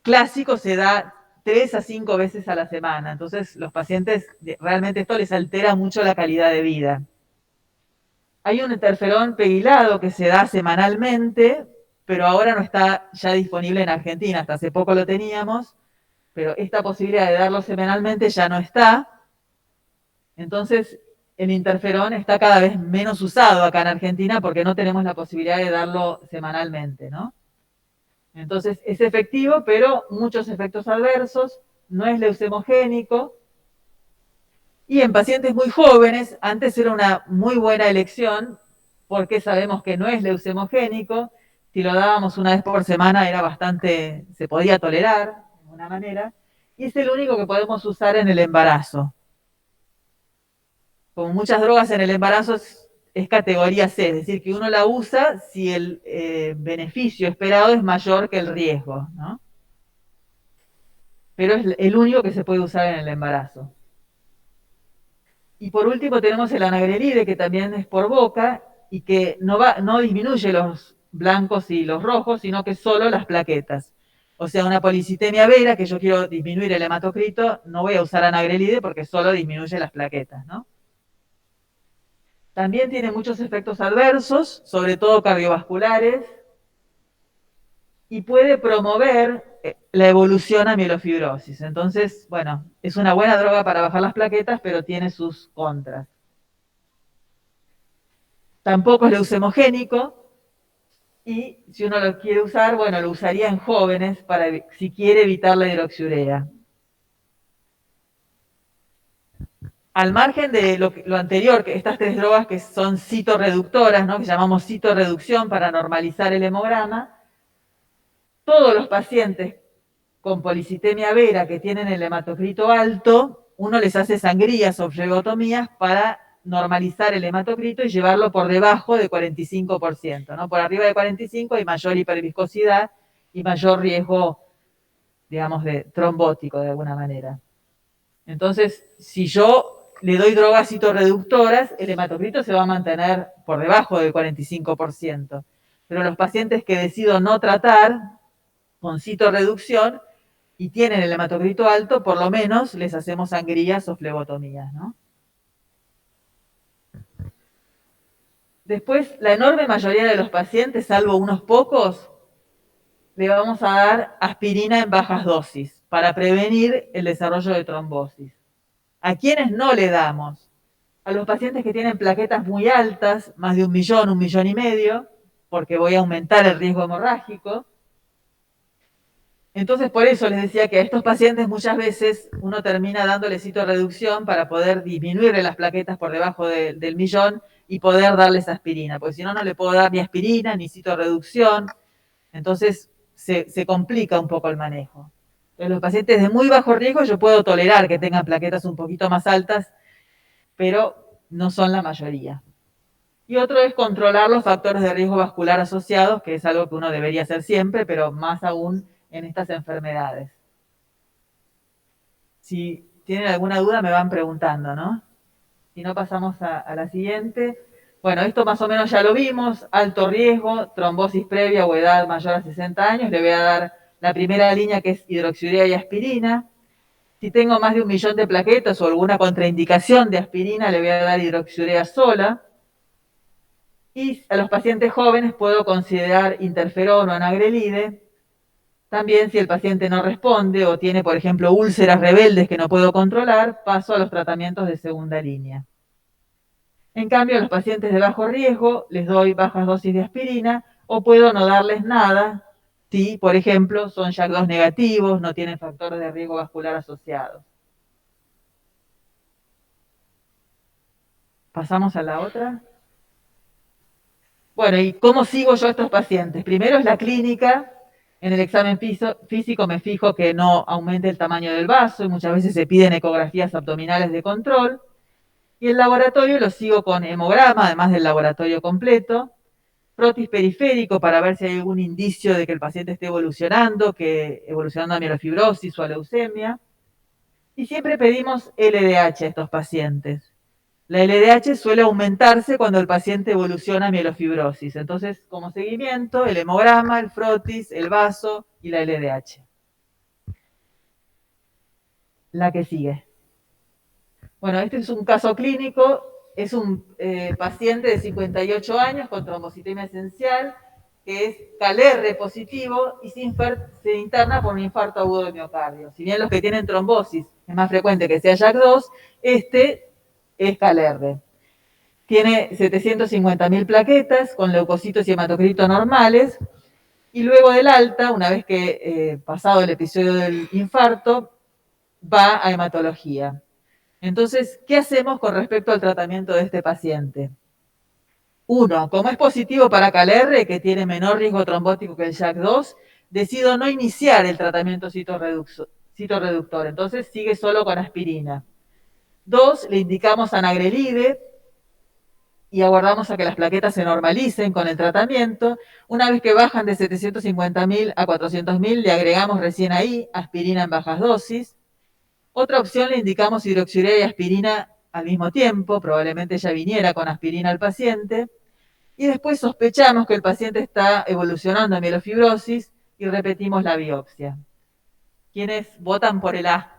clásico se da 3 a 5 veces a la semana. Entonces, los pacientes, realmente esto les altera mucho la calidad de vida. Hay un interferón pegilado que se da semanalmente, pero ahora no está ya disponible en Argentina. Hasta hace poco lo teníamos, pero esta posibilidad de darlo semanalmente ya no está. Entonces, el interferón está cada vez menos usado acá en Argentina porque no tenemos la posibilidad de darlo semanalmente, ¿no? Entonces, es efectivo, pero muchos efectos adversos, no es leucemogénico. Y en pacientes muy jóvenes, antes era una muy buena elección, porque sabemos que no es leucemogénico. Si lo dábamos una vez por semana se podía tolerar de alguna manera. Y es el único que podemos usar en el embarazo. Como muchas drogas en el embarazo es categoría C, es decir, que uno la usa si el beneficio esperado es mayor que el riesgo, ¿no? Pero es el único que se puede usar en el embarazo. Y por último tenemos el anagrelide, que también es por boca y que no disminuye los blancos y los rojos, sino que solo las plaquetas. O sea, una policitemia vera, que yo quiero disminuir el hematocrito, no voy a usar anagrelide porque solo disminuye las plaquetas, ¿no? También tiene muchos efectos adversos, sobre todo cardiovasculares, y puede promover la evolución a mielofibrosis. Entonces, bueno, es una buena droga para bajar las plaquetas, pero tiene sus contras. Tampoco es leucemogénico, y si uno lo quiere usar, bueno, lo usaría en jóvenes para si quiere evitar la hidroxiurea. Al margen de lo anterior, que estas tres drogas que son citorreductoras, ¿no?, que llamamos citorreducción para normalizar el hemograma, todos los pacientes con policitemia vera que tienen el hematocrito alto, uno les hace sangrías o flebotomías para normalizar el hematocrito y llevarlo por debajo de 45%, ¿no? Por arriba de 45 hay mayor hiperviscosidad y mayor riesgo, digamos, de trombótico de alguna manera. Entonces, si yo le doy drogas citorreductoras, el hematocrito se va a mantener por debajo del 45%. Pero los pacientes que decido no tratar con citorreducción y tienen el hematocrito alto, por lo menos les hacemos sangrías o flebotomías, ¿no? Después, la enorme mayoría de los pacientes, salvo unos pocos, le vamos a dar aspirina en bajas dosis para prevenir el desarrollo de trombosis. ¿A quiénes no le damos? A los pacientes que tienen plaquetas muy altas, más de 1 millón, 1,5 millones, porque voy a aumentar el riesgo hemorrágico. Entonces, por eso les decía que a estos pacientes muchas veces uno termina dándole citorreducción para poder disminuirle las plaquetas por debajo del millón y poder darles aspirina, porque si no, no le puedo dar ni aspirina ni citorreducción. Entonces, se complica un poco el manejo. En los pacientes de muy bajo riesgo yo puedo tolerar que tengan plaquetas un poquito más altas, pero no son la mayoría. Y otro es controlar los factores de riesgo vascular asociados, que es algo que uno debería hacer siempre, pero más aún en estas enfermedades. Si tienen alguna duda me van preguntando, ¿no? Si no, pasamos a la siguiente. Bueno, esto más o menos ya lo vimos, alto riesgo, trombosis previa o edad mayor a 60 años, le voy a dar la primera línea que es hidroxiurea y aspirina. Si tengo más de 1 millón de plaquetas o alguna contraindicación de aspirina, le voy a dar hidroxiurea sola. Y a los pacientes jóvenes puedo considerar interferón o anagrelide. También si el paciente no responde o tiene, por ejemplo, úlceras rebeldes que no puedo controlar, paso a los tratamientos de segunda línea. En cambio, a los pacientes de bajo riesgo les doy bajas dosis de aspirina o puedo no darles nada si, por ejemplo, son JAK2 negativos, no tienen factores de riesgo vascular asociados. Pasamos a la otra. Bueno, ¿y cómo sigo yo a estos pacientes? Primero es la clínica. En el examen físico me fijo que no aumente el tamaño del vaso y muchas veces se piden ecografías abdominales de control. Y el laboratorio lo sigo con hemograma, además del laboratorio completo, frotis periférico para ver si hay algún indicio de que el paciente esté evolucionando a mielofibrosis o a leucemia. Y siempre pedimos LDH a estos pacientes. La LDH suele aumentarse cuando el paciente evoluciona a mielofibrosis. Entonces, como seguimiento, el hemograma, el frotis, el vaso y la LDH. La que sigue. Bueno, este es un caso clínico. Es un paciente de 58 años con trombocitemia esencial, que es CalR positivo y se interna por un infarto agudo de miocardio. Si bien los que tienen trombosis es más frecuente que sea JAK2, este es CalR. Tiene 750.000 plaquetas con leucocitos y hematocrito normales, y luego del alta, una vez que pasado el episodio del infarto, va a hematología. Entonces, ¿qué hacemos con respecto al tratamiento de este paciente? Uno, como es positivo para CalR, que tiene menor riesgo trombótico que el JAK2, decido no iniciar el tratamiento citorreductor, entonces sigue solo con aspirina. 2, le indicamos anagrelide y aguardamos a que las plaquetas se normalicen con el tratamiento. Una vez que bajan de 750.000 a 400.000, le agregamos recién ahí aspirina en bajas dosis. Otra opción, le indicamos hidroxiurea y aspirina al mismo tiempo, probablemente ya viniera con aspirina al paciente. Y después sospechamos que el paciente está evolucionando a mielofibrosis y repetimos la biopsia. ¿Quiénes votan por el A?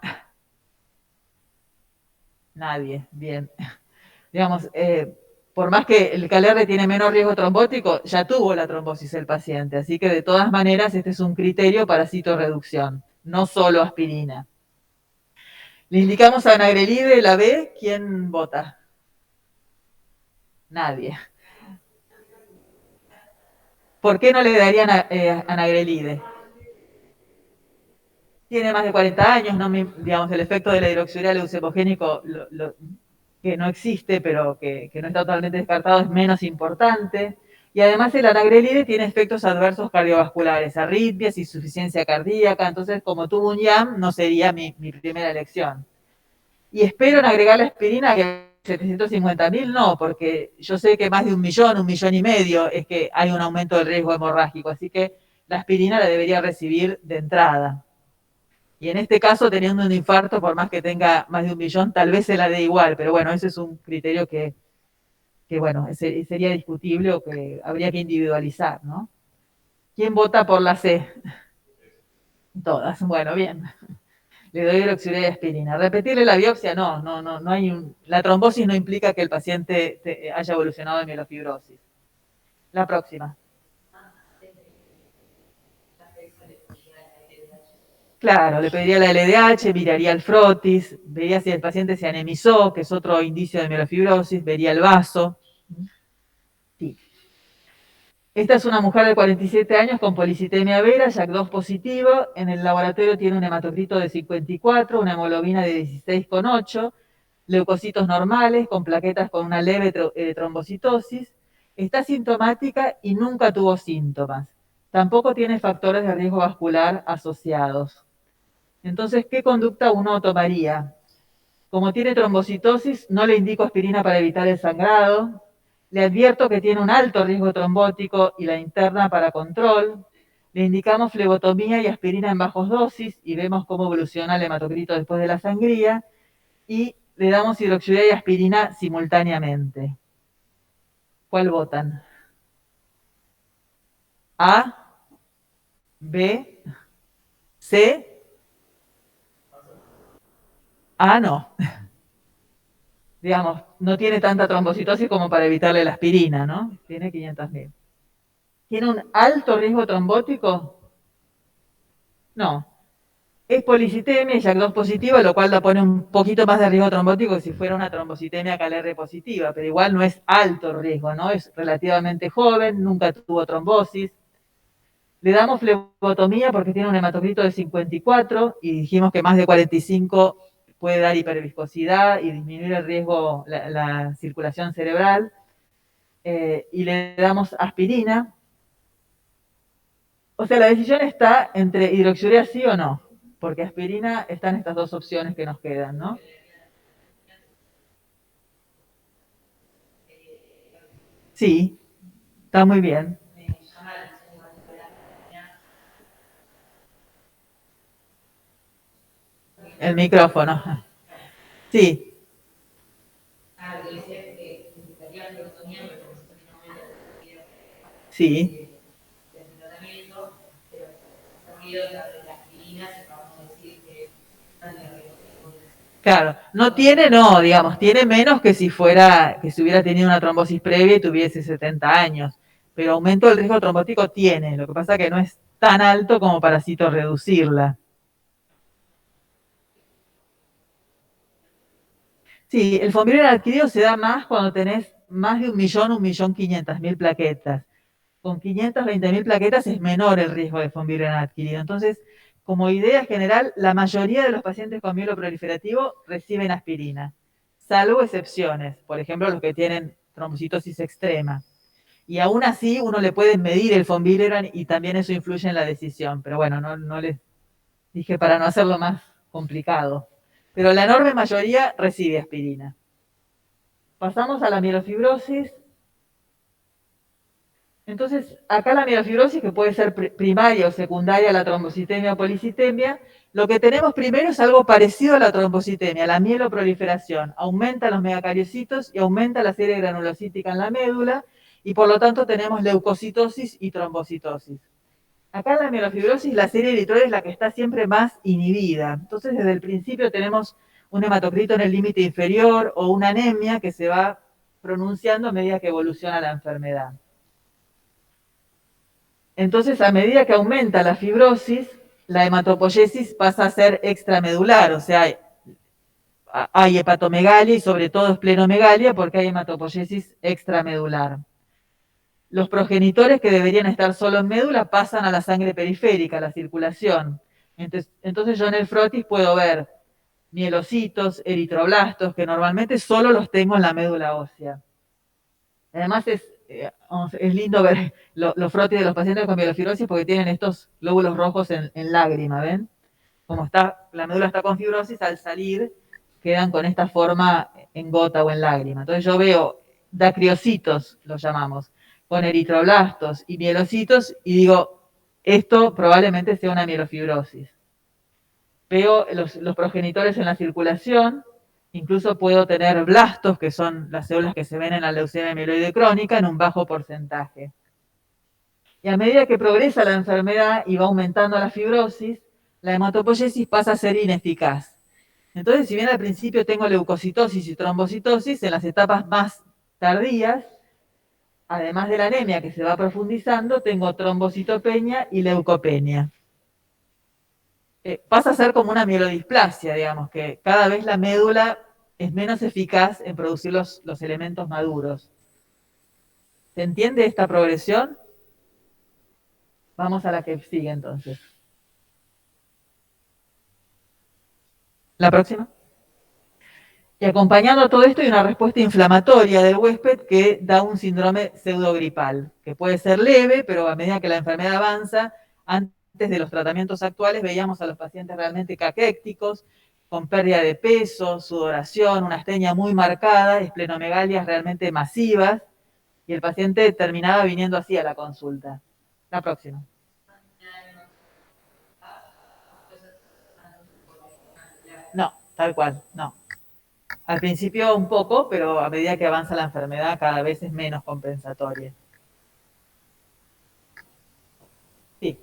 Nadie, bien. Digamos, por más que el KLR tiene menos riesgo trombótico, ya tuvo la trombosis el paciente, así que de todas maneras este es un criterio para citorreducción, no solo aspirina. Le indicamos a anagrelide, la B, ¿quién vota? Nadie. ¿Por qué no le darían anagrelide? Tiene más de 40 años, no, digamos, el efecto de la hidroxiurea leucemogénico que no existe, pero que no está totalmente descartado, es menos importante. Y además el anagrelide tiene efectos adversos cardiovasculares, arritmias, insuficiencia cardíaca, entonces como tuvo un IAM, no sería mi primera elección. Y espero en agregar la aspirina, que 750.000 no, porque yo sé que más de 1.000.000, 1.500.000 es que hay un aumento del riesgo hemorrágico, así que la aspirina la debería recibir de entrada. Y en este caso, teniendo un infarto, por más que tenga más de 1.000.000, tal vez se la dé igual, pero bueno, ese es un criterio que bueno, sería discutible o que habría que individualizar, ¿no? ¿Quién vota por la C? Todas, bueno, bien. Le doy hidroxiurea y aspirina. Repetirle la biopsia, no hay la trombosis no implica que el paciente haya evolucionado de mielofibrosis. La próxima. Claro, le pediría la LDH, miraría el frotis, vería si el paciente se anemizó, que es otro indicio de mielofibrosis, vería el vaso. Sí. Esta es una mujer de 47 años con policitemia vera, JAK2 positivo. En el laboratorio tiene un hematocrito de 54, una hemoglobina de 16,8, leucocitos normales, con plaquetas con una leve trombocitosis. Está sintomática y nunca tuvo síntomas. Tampoco tiene factores de riesgo vascular asociados. Entonces, ¿qué conducta uno tomaría? Como tiene trombocitosis, no le indico aspirina para evitar el sangrado. Le advierto que tiene un alto riesgo trombótico y la interna para control. Le indicamos flebotomía y aspirina en bajos dosis y vemos cómo evoluciona el hematocrito después de la sangría. Y le damos hidroxiurea y aspirina simultáneamente. ¿Cuál votan? A, B, C. A no. Digamos, no tiene tanta trombocitosis como para evitarle la aspirina, ¿no? Tiene 500.000. ¿Tiene un alto riesgo trombótico? No. Es policitemia y JAK2 positiva, lo cual la pone un poquito más de riesgo trombótico que si fuera una trombocitemia KLR positiva, pero igual no es alto riesgo, ¿no? Es relativamente joven, nunca tuvo trombosis. Le damos flebotomía porque tiene un hematocrito de 54 y dijimos que más de 45 puede dar hiperviscosidad y disminuir el riesgo, la circulación cerebral. Y le damos aspirina. O sea, la decisión está entre hidroxiurea sí o no, porque aspirina están estas dos opciones que nos quedan, ¿no? Sí, está muy bien. El micrófono. Sí. Sí. Claro, no tiene, no, digamos, tiene menos que si hubiera tenido una trombosis previa y tuviese 70 años, pero aumento del riesgo trombótico tiene, lo que pasa que no es tan alto como para citorreducirla. Sí, el Fonviral adquirido se da más cuando tenés más de 1.500.000 plaquetas. Con 520.000 plaquetas es menor el riesgo de Fonviral adquirido. Entonces, como idea general, la mayoría de los pacientes con mieloproliferativo reciben aspirina, salvo excepciones, por ejemplo, los que tienen trombocitosis extrema. Y aún así, uno le puede medir el Fonviral y también eso influye en la decisión. Pero bueno, no les dije para no hacerlo más complicado. Pero la enorme mayoría recibe aspirina. Pasamos a la mielofibrosis. Entonces, acá la mielofibrosis, que puede ser primaria o secundaria a la trombocitemia o policitemia, lo que tenemos primero es algo parecido a la trombocitemia, la mieloproliferación. Aumenta los megacariocitos y aumenta la serie granulocítica en la médula, y por lo tanto tenemos leucocitosis y trombocitosis. Acá en la mielofibrosis la serie eritrol es la que está siempre más inhibida. Entonces desde el principio tenemos un hematocrito en el límite inferior o una anemia que se va pronunciando a medida que evoluciona la enfermedad. Entonces, a medida que aumenta la fibrosis, la hematopoiesis pasa a ser extramedular, o sea, hay hepatomegalia y sobre todo esplenomegalia porque hay hematopoiesis extramedular. Los progenitores que deberían estar solo en médula pasan a la sangre periférica, a la circulación. Entonces yo en el frotis puedo ver mielocitos, eritroblastos, que normalmente solo los tengo en la médula ósea. Además es lindo ver los frotis de los pacientes con mielofibrosis porque tienen estos glóbulos rojos en lágrima, ¿ven? Como la médula está con fibrosis, al salir quedan con esta forma en gota o en lágrima. Entonces yo veo dacriocitos, los llamamos, con eritroblastos y mielocitos y digo, esto probablemente sea una mielofibrosis. Veo los progenitores en la circulación, incluso puedo tener blastos, que son las células que se ven en la leucemia mieloide crónica, en un bajo porcentaje. Y a medida que progresa la enfermedad y va aumentando la fibrosis, la hematopoiesis pasa a ser ineficaz. Entonces, si bien al principio tengo leucocitosis y trombocitosis, en las etapas más tardías, además de la anemia que se va profundizando, tengo trombocitopenia y leucopenia. Pasa a ser como una mielodisplasia, digamos, que cada vez la médula es menos eficaz en producir los elementos maduros. ¿Se entiende esta progresión? Vamos a la que sigue entonces. La próxima. Y acompañando a todo esto hay una respuesta inflamatoria del huésped que da un síndrome pseudogripal, que puede ser leve, pero a medida que la enfermedad avanza, antes de los tratamientos actuales veíamos a los pacientes realmente caquécticos, con pérdida de peso, sudoración, una astenia muy marcada, esplenomegalias realmente masivas, y el paciente terminaba viniendo así a la consulta. La próxima. No, tal cual, no. Al principio un poco, pero a medida que avanza la enfermedad cada vez es menos compensatoria. Sí.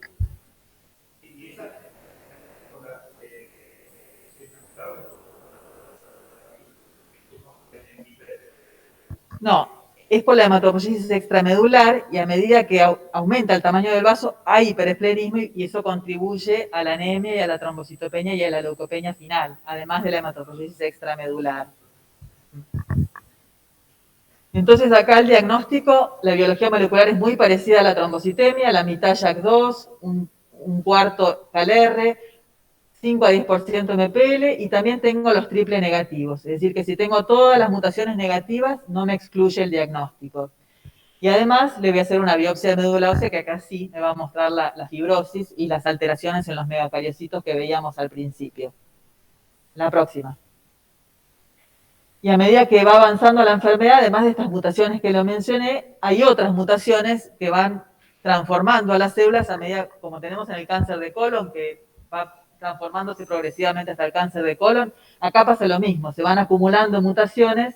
No, es por la hematopoiesis extramedular y a medida que aumenta el tamaño del vaso hay hiperesplenismo y eso contribuye a la anemia y a la trombocitopenia y a la leucopenia final, además de la hematopoiesis extramedular. Entonces acá el diagnóstico, la biología molecular es muy parecida a la trombocitemia, la mitad JAK2, un cuarto CalR, 5 a 10% MPL y también tengo los triple negativos. Es decir, que si tengo todas las mutaciones negativas, no me excluye el diagnóstico. Y además le voy a hacer una biopsia de médula ósea que acá sí me va a mostrar la fibrosis y las alteraciones en los megacariocitos que veíamos al principio. La próxima. Y a medida que va avanzando la enfermedad, además de estas mutaciones que lo mencioné, hay otras mutaciones que van transformando a las células a medida, como tenemos en el cáncer de colon, que va transformándose progresivamente hasta el cáncer de colon. Acá pasa lo mismo, se van acumulando mutaciones.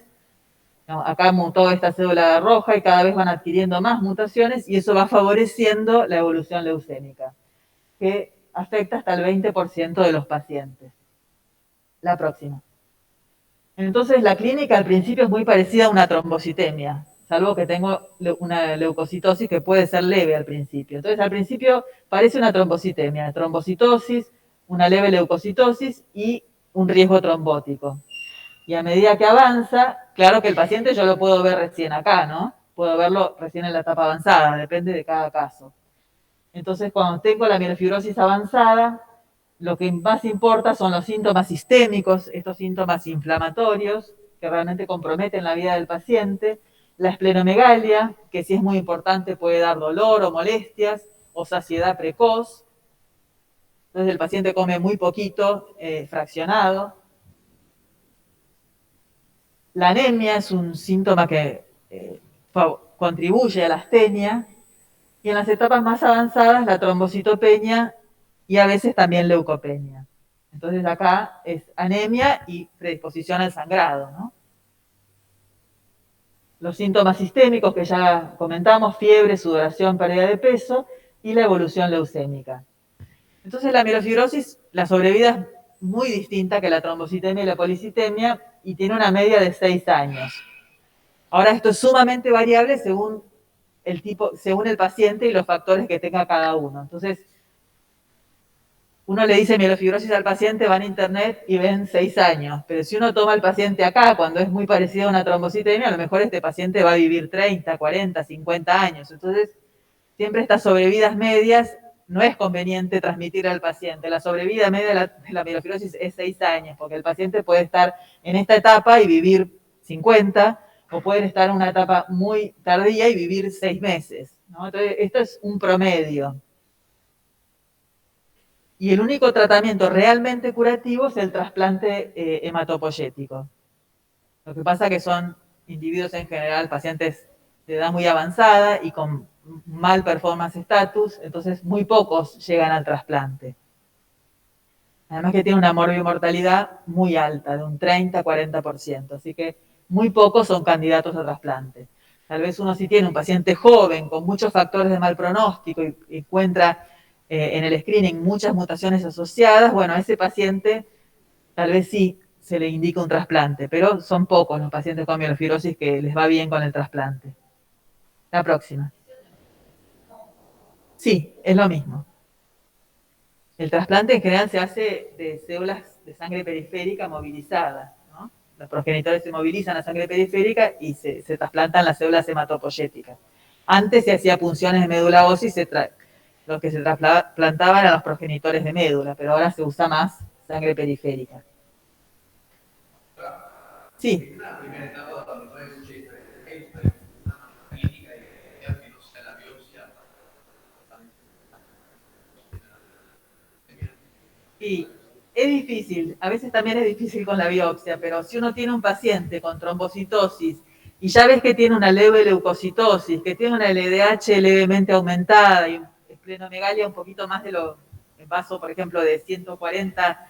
Acá mutó esta célula roja y cada vez van adquiriendo más mutaciones y eso va favoreciendo la evolución leucémica, que afecta hasta el 20% de los pacientes. La próxima. Entonces la clínica al principio es muy parecida a una trombocitemia, salvo que tengo una leucocitosis que puede ser leve al principio. Entonces al principio parece una trombocitemia, trombocitosis, una leve leucocitosis y un riesgo trombótico. Y a medida que avanza, claro que el paciente yo lo puedo ver recién acá, ¿no? Puedo verlo recién en la etapa avanzada, depende de cada caso. Entonces cuando tengo la mielofibrosis avanzada, lo que más importa son los síntomas sistémicos, estos síntomas inflamatorios que realmente comprometen la vida del paciente, la esplenomegalia, que si es muy importante puede dar dolor o molestias, o saciedad precoz. Entonces el paciente come muy poquito, fraccionado. La anemia es un síntoma que contribuye a la astenia, y en las etapas más avanzadas la trombocitopenia y a veces también leucopenia. Entonces acá es anemia y predisposición al sangrado, ¿no? los síntomas sistémicos que ya comentamos, fiebre, sudoración, pérdida de peso y la evolución leucémica. Entonces la mielofibrosis, la sobrevida es muy distinta que la trombocitemia y la policitemia y tiene una media de 6 años. Ahora esto es sumamente variable según el paciente y los factores que tenga cada uno. Entonces, uno le dice mielofibrosis al paciente, van a internet y ven 6 años. Pero si uno toma al paciente acá, cuando es muy parecido a una trombocitemia, a lo mejor este paciente va a vivir 30, 40, 50 años. Entonces, siempre estas sobrevidas medias no es conveniente transmitir al paciente. La sobrevida media de la mielofibrosis es 6 años, porque el paciente puede estar en esta etapa y vivir 50, o puede estar en una etapa muy tardía y vivir 6 meses, ¿no? Entonces, esto es un promedio. Y el único tratamiento realmente curativo es el trasplante hematopoyético. Lo que pasa es que son individuos en general, pacientes de edad muy avanzada y con mal performance status, entonces muy pocos llegan al trasplante. Además que tiene una morbimortalidad muy alta, de un 30-40%, así que muy pocos son candidatos a trasplante. Tal vez uno si tiene un paciente joven con muchos factores de mal pronóstico y encuentra en el screening muchas mutaciones asociadas, bueno, a ese paciente tal vez sí se le indica un trasplante, pero son pocos los pacientes con mielofibrosis que les va bien con el trasplante. La próxima. Sí, es lo mismo. El trasplante en general se hace de células de sangre periférica movilizadas, ¿no? Los progenitores se movilizan a sangre periférica y se trasplantan las células hematopoyéticas. Antes se hacía punciones de médula ósea y los que se trasplantaban eran los progenitores de médula, pero ahora se usa más sangre periférica. Sí. Y es difícil, a veces también es difícil con la biopsia, pero si uno tiene un paciente con trombocitosis y ya ves que tiene una leve leucocitosis, que tiene una LDH levemente aumentada y esplenomegalia un poquito más de lo, en vaso, por ejemplo, de 140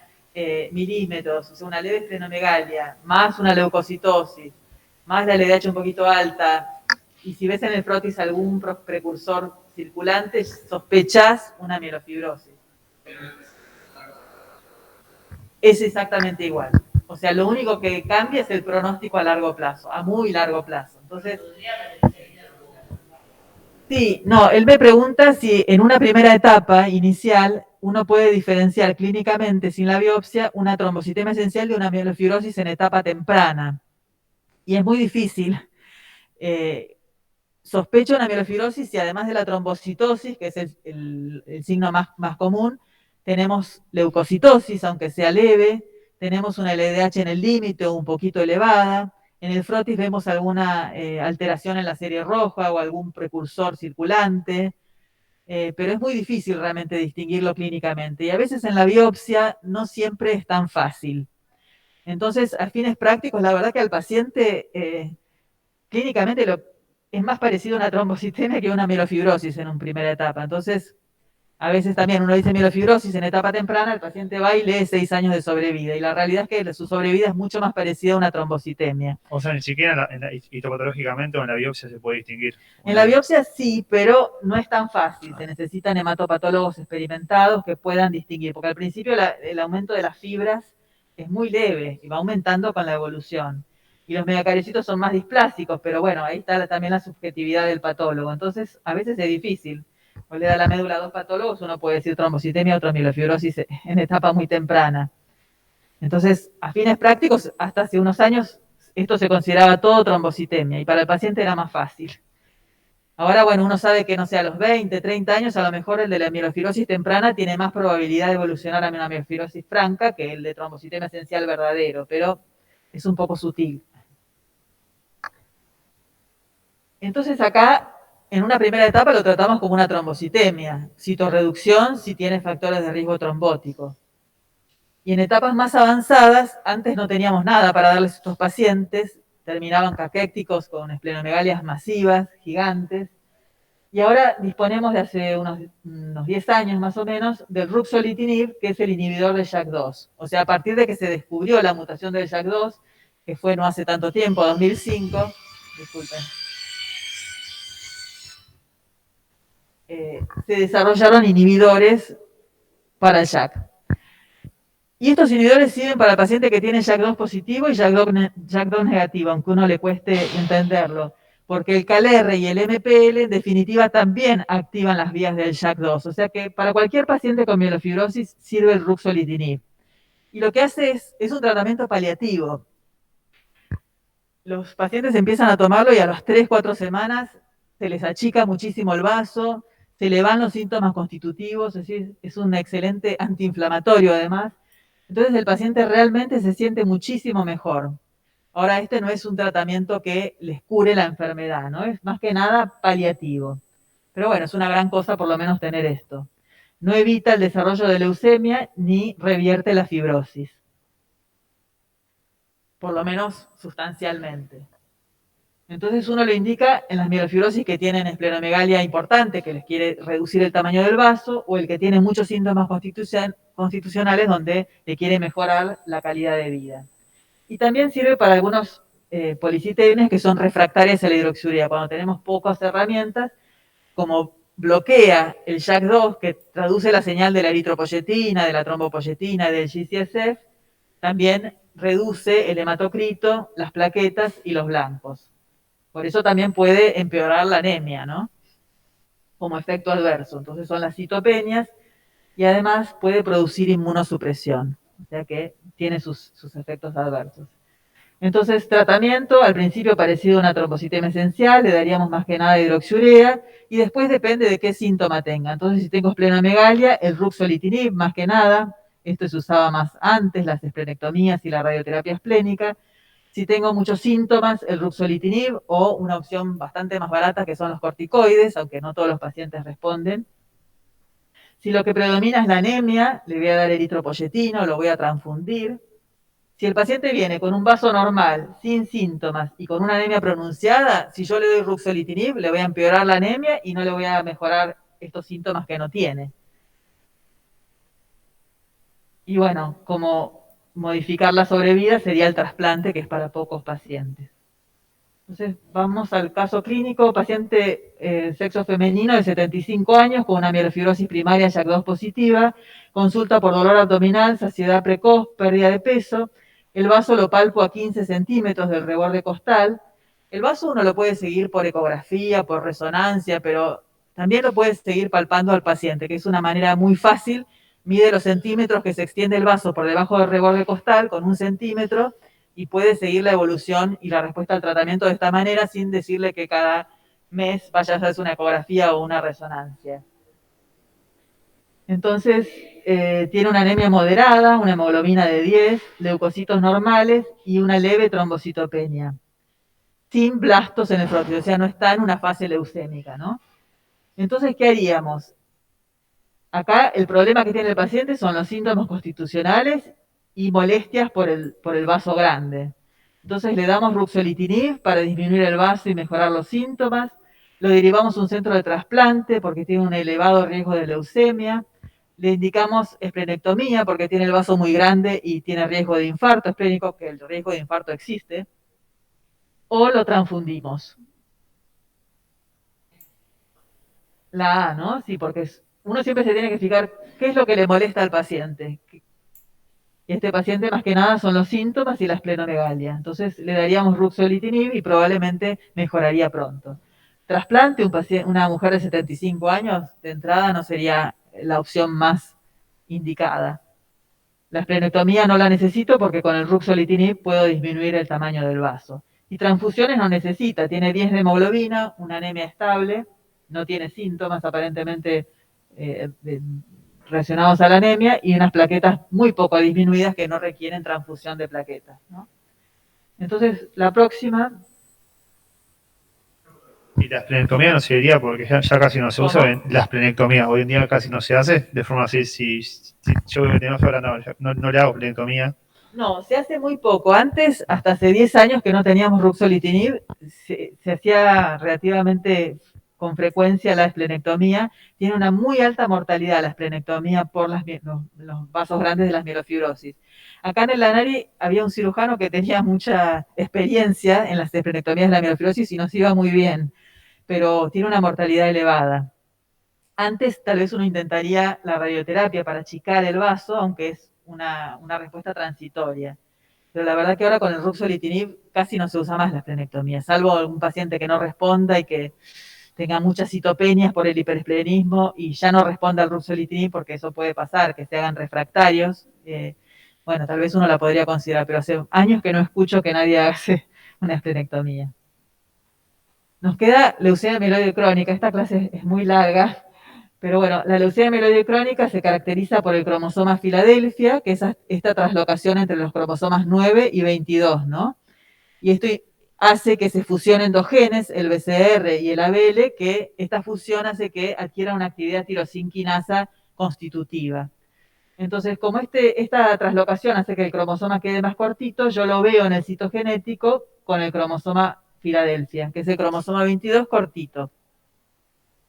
milímetros, o sea, una leve esplenomegalia, más una leucocitosis, más la LDH un poquito alta, y si ves en el frotis algún precursor circulante, sospechás una mielofibrosis. Es exactamente igual. O sea, lo único que cambia es el pronóstico a largo plazo, a muy largo plazo. Entonces, sí, no, él me pregunta si en una primera etapa inicial uno puede diferenciar clínicamente sin la biopsia una trombocitemia esencial de una mielofibrosis en etapa temprana. Y es muy difícil. Sospecho una mielofibrosis y además de la trombocitosis, que es el signo más común, tenemos leucocitosis, aunque sea leve, tenemos una LDH en el límite o un poquito elevada, en el frotis vemos alguna alteración en la serie roja o algún precursor circulante, pero es muy difícil realmente distinguirlo clínicamente y a veces en la biopsia no siempre es tan fácil. Entonces, a fines prácticos, la verdad que al paciente clínicamente es más parecido a una trombocitemia que a una mielofibrosis en una primera etapa. Entonces, a veces también uno dice mielofibrosis en etapa temprana, el paciente va y lee 6 años de sobrevida. Y la realidad es que su sobrevida es mucho más parecida a una trombocitemia. O sea, ni siquiera histopatológicamente o en la biopsia se puede distinguir. En la biopsia sí, pero no es tan fácil. Se necesitan hematopatólogos experimentados que puedan distinguir. Porque al principio el aumento de las fibras es muy leve y va aumentando con la evolución. Y los megacariocitos son más displásicos, pero bueno, ahí está también la subjetividad del patólogo. Entonces, a veces es difícil. O le da la médula a 2 patólogos, uno puede decir trombocitemia, otro mielofibrosis en etapa muy temprana. Entonces, a fines prácticos, hasta hace unos años, esto se consideraba todo trombocitemia y para el paciente era más fácil. Ahora, bueno, uno sabe que, no sé, a los 20, 30 años, a lo mejor el de la mielofibrosis temprana tiene más probabilidad de evolucionar a una mielofibrosis franca que el de trombocitemia esencial verdadero, pero es un poco sutil. Entonces acá, en una primera etapa lo tratamos como una trombocitemia, citorreducción si tiene factores de riesgo trombótico. Y en etapas más avanzadas, antes no teníamos nada para darles a estos pacientes, terminaban caquécticos con esplenomegalias masivas, gigantes, y ahora disponemos de hace unos 10 años más o menos del ruxolitinib, que es el inhibidor de JAK2. O sea, a partir de que se descubrió la mutación del JAK2, que fue no hace tanto tiempo, 2005, disculpen. Se desarrollaron inhibidores para el JAK. Y estos inhibidores sirven para el paciente que tiene JAK2 positivo y JAK2 negativo, aunque a uno le cueste entenderlo, porque el CalR y el MPL en definitiva también activan las vías del JAK2, o sea que para cualquier paciente con mielofibrosis sirve el ruxolitinib. Y lo que hace es un tratamiento paliativo. Los pacientes empiezan a tomarlo y a las 3-4 semanas se les achica muchísimo el vaso, se le van los síntomas constitutivos, es decir, es un excelente antiinflamatorio además. Entonces el paciente realmente se siente muchísimo mejor. Ahora, este no es un tratamiento que les cure la enfermedad, ¿no? Es más que nada paliativo. Pero bueno, es una gran cosa por lo menos tener esto. No evita el desarrollo de leucemia ni revierte la fibrosis. Por lo menos sustancialmente. Entonces uno lo indica en las mielofibrosis que tienen esplenomegalia importante, que les quiere reducir el tamaño del vaso, o el que tiene muchos síntomas constitucionales donde le quiere mejorar la calidad de vida. Y también sirve para algunos policitemia que son refractarias a la hidroxiurea, cuando tenemos pocas herramientas, como bloquea el JAK2, que traduce la señal de la eritropoyetina, de la trombopoyetina, del G-CSF, también reduce el hematocrito, las plaquetas y los blancos. Por eso también puede empeorar la anemia, ¿no? Como efecto adverso. Entonces son las citopenias y además puede producir inmunosupresión. O sea que tiene sus efectos adversos. Entonces, tratamiento, al principio parecido a una trombocitemia esencial, le daríamos más que nada hidroxiurea y después depende de qué síntoma tenga. Entonces, si tengo esplenomegalia, el ruxolitinib más que nada. Esto se usaba más antes, las esplenectomías y la radioterapia esplénica. Si tengo muchos síntomas, el ruxolitinib o una opción bastante más barata que son los corticoides, aunque no todos los pacientes responden. Si lo que predomina es la anemia, le voy a dar eritropoyetina o lo voy a transfundir. Si el paciente viene con un vaso normal, sin síntomas y con una anemia pronunciada, si yo le doy ruxolitinib, le voy a empeorar la anemia y no le voy a mejorar estos síntomas que no tiene. Y bueno, como modificar la sobrevida sería el trasplante, que es para pocos pacientes. Entonces, vamos al caso clínico, paciente sexo femenino de 75 años con una mielofibrosis primaria JAK2 positiva, consulta por dolor abdominal, saciedad precoz, pérdida de peso, el vaso lo palpo a 15 centímetros del reborde costal. El vaso uno lo puede seguir por ecografía, por resonancia, pero también lo puede seguir palpando al paciente, que es una manera muy fácil. Mide los centímetros que se extiende el vaso por debajo del reborde costal con 1 centímetro y puede seguir la evolución y la respuesta al tratamiento de esta manera sin decirle que cada mes vaya a hacerse una ecografía o una resonancia. Entonces, tiene una anemia moderada, una hemoglobina de 10, leucocitos normales y una leve trombocitopenia. Sin blastos en el próxido, o sea, no está en una fase leucémica, ¿no? Entonces, ¿qué haríamos? Acá el problema que tiene el paciente son los síntomas constitucionales y molestias por el vaso grande. Entonces le damos ruxolitinib para disminuir el vaso y mejorar los síntomas. Lo derivamos a un centro de trasplante porque tiene un elevado riesgo de leucemia. Le indicamos esplenectomía porque tiene el vaso muy grande y tiene riesgo de infarto esplénico, que el riesgo de infarto existe. O lo transfundimos. La A, ¿no? Sí, porque uno siempre se tiene que fijar qué es lo que le molesta al paciente. Y este paciente más que nada son los síntomas y la esplenomegalia. Entonces le daríamos ruxolitinib y probablemente mejoraría pronto. Trasplante, una mujer de 75 años de entrada no sería la opción más indicada. La esplenectomía no la necesito porque con el ruxolitinib puedo disminuir el tamaño del vaso. Y transfusiones no necesita, tiene 10 de hemoglobina, una anemia estable, no tiene síntomas aparentemente relacionados a la anemia y unas plaquetas muy poco disminuidas que no requieren transfusión de plaquetas, ¿no? Entonces, la próxima. Y la esplenectomía no serviría porque ya casi no se usa. La esplenectomía hoy en día casi no se hace de forma así. Si yo que tenemos hablando, no le hago esplenectomía. No, se hace muy poco. Antes, hasta hace 10 años que no teníamos ruxolitinib, se hacía relativamente con frecuencia la esplenectomía. Tiene una muy alta mortalidad la esplenectomía por los vasos grandes de las mielofibrosis. Acá en el Lanari había un cirujano que tenía mucha experiencia en las esplenectomías de la mielofibrosis y nos iba muy bien, pero tiene una mortalidad elevada. Antes tal vez uno intentaría la radioterapia para achicar el vaso, aunque es una respuesta transitoria. Pero la verdad que ahora con el ruxolitinib casi no se usa más la esplenectomía, salvo algún paciente que no responda y que tenga muchas citopenias por el hiperesplenismo y ya no responda al ruxolitinib, porque eso puede pasar, que se hagan refractarios. Bueno, tal vez uno la podría considerar, pero hace años que no escucho que nadie hace una esplenectomía. Nos queda leucemia mieloide crónica. Esta clase es muy larga, pero bueno, la leucemia mieloide crónica se caracteriza por el cromosoma Filadelfia, que es esta traslocación entre los cromosomas 9 y 22, ¿no? Y esto hace que se fusionen dos genes, el BCR y el ABL, que esta fusión hace que adquiera una actividad tirosinquinasa constitutiva. Entonces, como esta traslocación hace que el cromosoma quede más cortito, yo lo veo en el citogenético con el cromosoma Filadelfia, que es el cromosoma 22 cortito.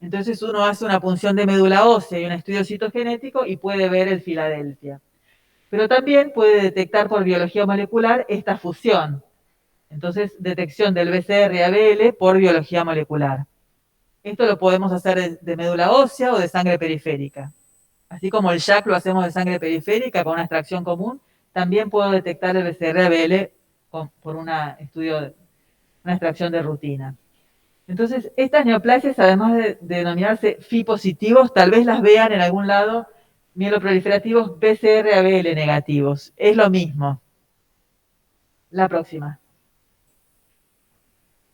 Entonces uno hace una punción de médula ósea y un estudio citogenético y puede ver el Filadelfia. Pero también puede detectar por biología molecular esta fusión. Entonces, detección del BCR-ABL por biología molecular. Esto lo podemos hacer de médula ósea o de sangre periférica. Así como el JAK lo hacemos de sangre periférica con una extracción común, también puedo detectar el BCR-ABL por una extracción de rutina. Entonces, estas neoplasias, además de denominarse Phi positivos, tal vez las vean en algún lado mieloproliferativos BCR-ABL negativos. Es lo mismo. La próxima.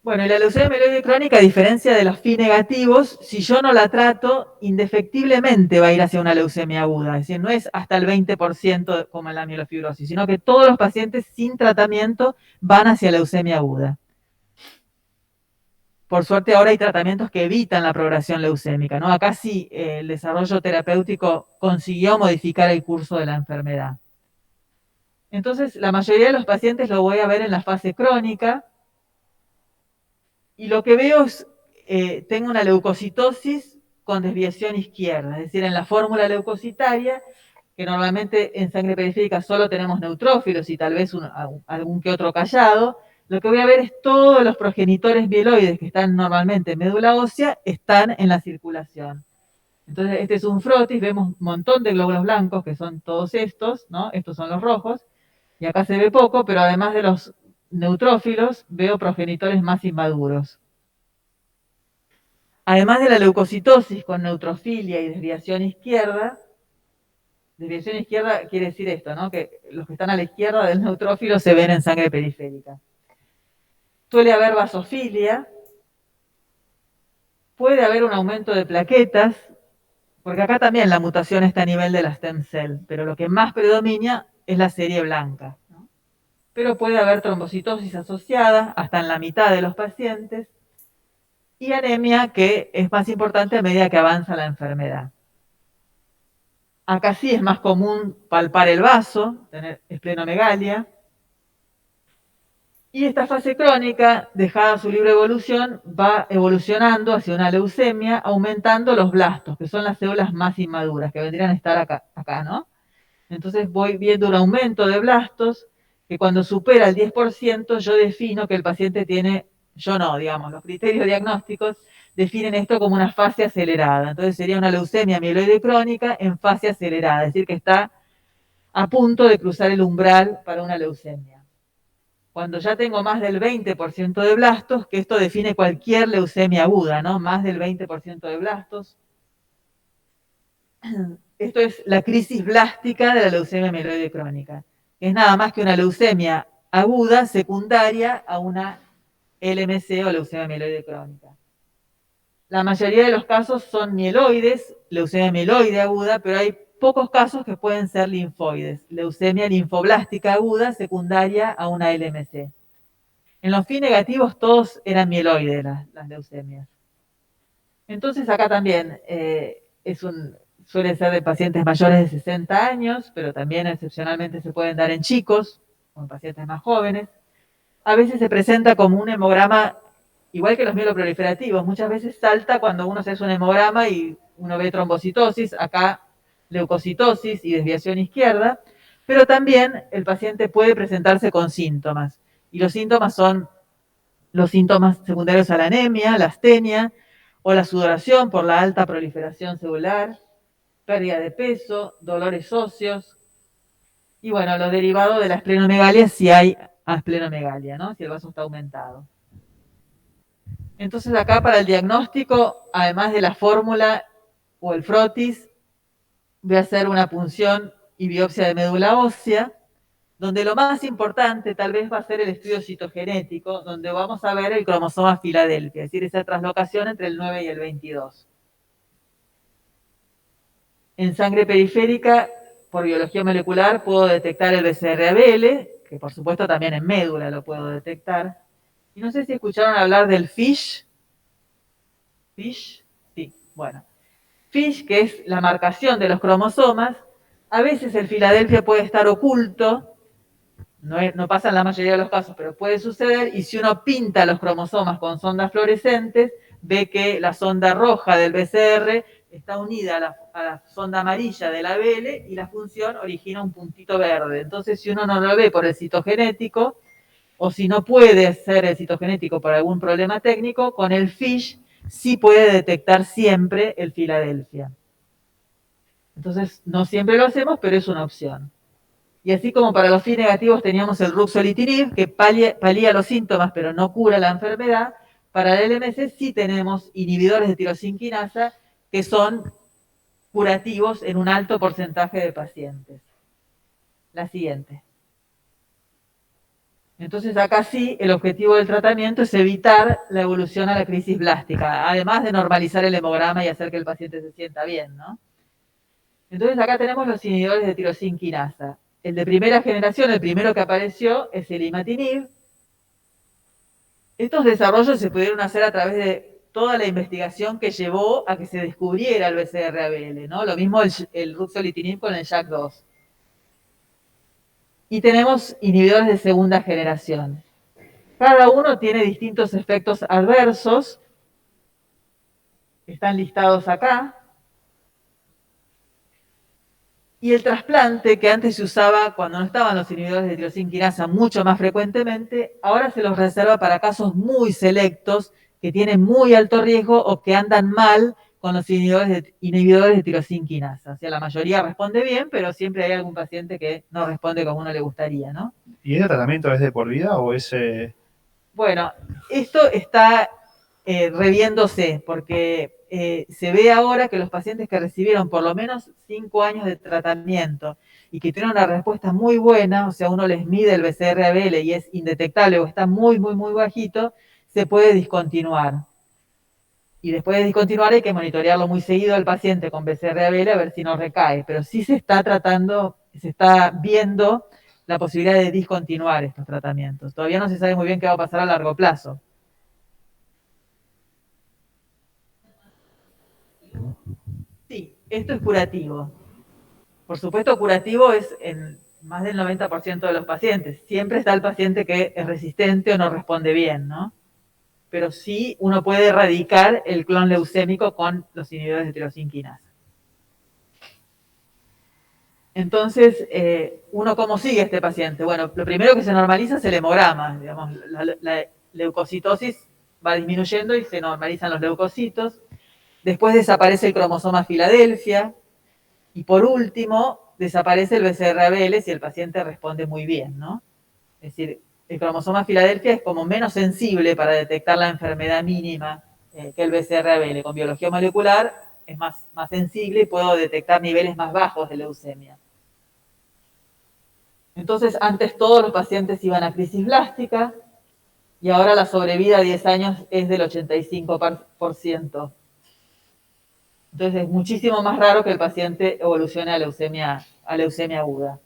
Bueno, y la leucemia mieloide crónica, a diferencia de los Phi negativos, si yo no la trato, indefectiblemente va a ir hacia una leucemia aguda. Es decir, no es hasta el 20% como en la mielofibrosis, sino que todos los pacientes sin tratamiento van hacia leucemia aguda. Por suerte ahora hay tratamientos que evitan la progresión leucémica, ¿no? Acá sí el desarrollo terapéutico consiguió modificar el curso de la enfermedad. Entonces, la mayoría de los pacientes lo voy a ver en la fase crónica, y lo que veo es, tengo una leucocitosis con desviación izquierda, es decir, en la fórmula leucocitaria, que normalmente en sangre periférica solo tenemos neutrófilos y tal vez algún que otro callado, lo que voy a ver es todos los progenitores mieloides que están normalmente en médula ósea, están en la circulación. Entonces, este es un frotis, vemos un montón de glóbulos blancos, que son todos estos, ¿no? Estos son los rojos, y acá se ve poco, pero además de los neutrófilos, veo progenitores más inmaduros. Además de la leucocitosis con neutrofilia y desviación izquierda quiere decir esto, ¿no? Que los que están a la izquierda del neutrófilo se ven en sangre periférica. Suele haber basofilia, puede haber un aumento de plaquetas, porque acá también la mutación está a nivel de la stem cell, pero lo que más predomina es la serie blanca, ¿no? Pero puede haber trombocitosis asociada hasta en la mitad de los pacientes y anemia, que es más importante a medida que avanza la enfermedad. Acá sí es más común palpar el vaso, tener esplenomegalia. Y esta fase crónica, dejada su libre evolución, va evolucionando hacia una leucemia, aumentando los blastos, que son las células más inmaduras, que vendrían a estar acá, ¿no? Entonces voy viendo un aumento de blastos, que cuando supera el 10%, yo defino que el paciente tiene, yo no, digamos, los criterios diagnósticos definen esto como una fase acelerada. Entonces sería una leucemia mieloide crónica en fase acelerada, es decir, que está a punto de cruzar el umbral para una leucemia. Cuando ya tengo más del 20% de blastos, que esto define cualquier leucemia aguda, ¿no? Más del 20% de blastos. Esto es la crisis blástica de la leucemia mieloide crónica, que es nada más que una leucemia aguda secundaria a una LMC o leucemia mieloide crónica. La mayoría de los casos son mieloides, leucemia mieloide aguda, pero hay pocos casos que pueden ser linfoides, leucemia linfoblástica aguda secundaria a una LMC. En los Phi negativos todos eran mieloides las leucemias. Entonces acá también suele ser de pacientes mayores de 60 años, pero también excepcionalmente se pueden dar en chicos, o en pacientes más jóvenes. A veces se presenta como un hemograma igual que los mieloproliferativos, muchas veces salta cuando uno se hace un hemograma y uno ve trombocitosis, acá leucocitosis y desviación izquierda, pero también el paciente puede presentarse con síntomas. Y los síntomas son los síntomas secundarios a la anemia, la astenia o la sudoración por la alta proliferación celular, pérdida de peso, dolores óseos y bueno, lo derivado de la esplenomegalia si hay esplenomegalia, ¿no? Si el vaso está aumentado. Entonces acá para el diagnóstico, además de la fórmula o el frotis, voy a hacer una punción y biopsia de médula ósea, donde lo más importante tal vez va a ser el estudio citogenético, donde vamos a ver el cromosoma Filadelfia, es decir, esa translocación entre el 9 y el 22. En sangre periférica, por biología molecular, puedo detectar el BCR-ABL, que por supuesto también en médula lo puedo detectar. Y no sé si escucharon hablar del FISH. ¿FISH? Sí, bueno. FISH, que es la marcación de los cromosomas. A veces el Filadelfia puede estar oculto, no pasa en la mayoría de los casos, pero puede suceder, y si uno pinta los cromosomas con sondas fluorescentes, ve que la sonda roja del BCR está unida a la sonda amarilla de la ABL y la función origina un puntito verde. Entonces, si uno no lo ve por el citogenético, o si no puede ser el citogenético por algún problema técnico, con el FISH sí puede detectar siempre el Filadelfia. Entonces, no siempre lo hacemos, pero es una opción. Y así como para los FISH negativos teníamos el ruxolitinib, que palía los síntomas, pero no cura la enfermedad, para el LMS sí tenemos inhibidores de tirosinquinasa, que son curativos en un alto porcentaje de pacientes. La siguiente. Entonces acá sí, el objetivo del tratamiento es evitar la evolución a la crisis blástica, además de normalizar el hemograma y hacer que el paciente se sienta bien, ¿no? Entonces acá tenemos los inhibidores de tirosinquinasa. El de primera generación, el primero que apareció, es el imatinib. Estos desarrollos se pudieron hacer a través de toda la investigación que llevó a que se descubriera el BCR-ABL, ¿no? Lo mismo el ruxolitinib con el JAK2. Y tenemos inhibidores de segunda generación. Cada uno tiene distintos efectos adversos. Están listados acá. Y el trasplante, que antes se usaba cuando no estaban los inhibidores de tirosinquinasa mucho más frecuentemente, ahora se los reserva para casos muy selectos que tienen muy alto riesgo o que andan mal con los inhibidores de tirosinquinasa. O sea, la mayoría responde bien, pero siempre hay algún paciente que no responde como uno le gustaría, ¿no? ¿Y ese tratamiento es de por vida o es...? Bueno, esto está reviéndose, porque se ve ahora que los pacientes que recibieron por lo menos 5 años de tratamiento y que tienen una respuesta muy buena, o sea, uno les mide el BCR-ABL y es indetectable o está muy, muy, muy bajito, se puede discontinuar. Y después de discontinuar hay que monitorearlo muy seguido al paciente con BCR-ABL a ver si no recae, pero sí se está tratando, se está viendo la posibilidad de discontinuar estos tratamientos. Todavía no se sabe muy bien qué va a pasar a largo plazo. Sí, esto es curativo. Por supuesto, curativo es en más del 90% de los pacientes. Siempre está el paciente que es resistente o no responde bien, ¿no? Pero sí uno puede erradicar el clon leucémico con los inhibidores de tirosinquinasa. Entonces, ¿uno cómo sigue a este paciente? Bueno, lo primero que se normaliza es el hemograma. Digamos, la leucocitosis va disminuyendo y se normalizan los leucocitos. Después desaparece el cromosoma Filadelfia. Y por último, desaparece el BCR-ABL si el paciente responde muy bien, ¿no? Es decir, el cromosoma Filadelfia es como menos sensible para detectar la enfermedad mínima que el BCR-ABL. Con biología molecular es más sensible y puedo detectar niveles más bajos de leucemia. Entonces, antes todos los pacientes iban a crisis blástica y ahora la sobrevida a 10 años es del 85%. Entonces, es muchísimo más raro que el paciente evolucione a leucemia aguda.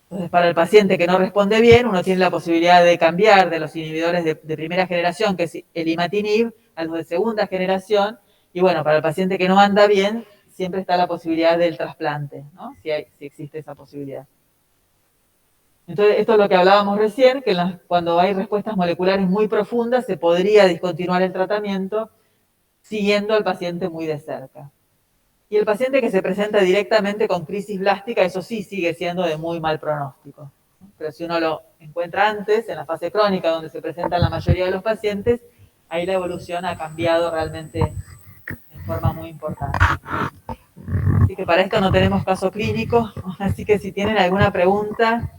Entonces, para el paciente que no responde bien, uno tiene la posibilidad de cambiar de los inhibidores de primera generación, que es el imatinib, a los de segunda generación. Y bueno, para el paciente que no anda bien, siempre está la posibilidad del trasplante, ¿no? Si existe esa posibilidad. Entonces, esto es lo que hablábamos recién, que cuando hay respuestas moleculares muy profundas se podría discontinuar el tratamiento siguiendo al paciente muy de cerca. Y el paciente que se presenta directamente con crisis blástica, eso sí sigue siendo de muy mal pronóstico. Pero si uno lo encuentra antes, en la fase crónica, donde se presentan la mayoría de los pacientes, ahí la evolución ha cambiado realmente en forma muy importante. Así que para esto no tenemos caso clínico, así que si tienen alguna pregunta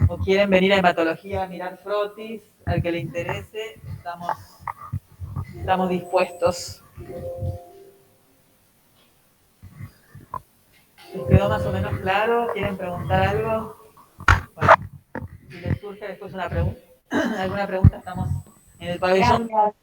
o quieren venir a hematología a mirar frotis, al que le interese, estamos dispuestos. ¿Les quedó más o menos claro? ¿Quieren preguntar algo? Bueno, si les surge después alguna pregunta, estamos en el pabellón Gracias.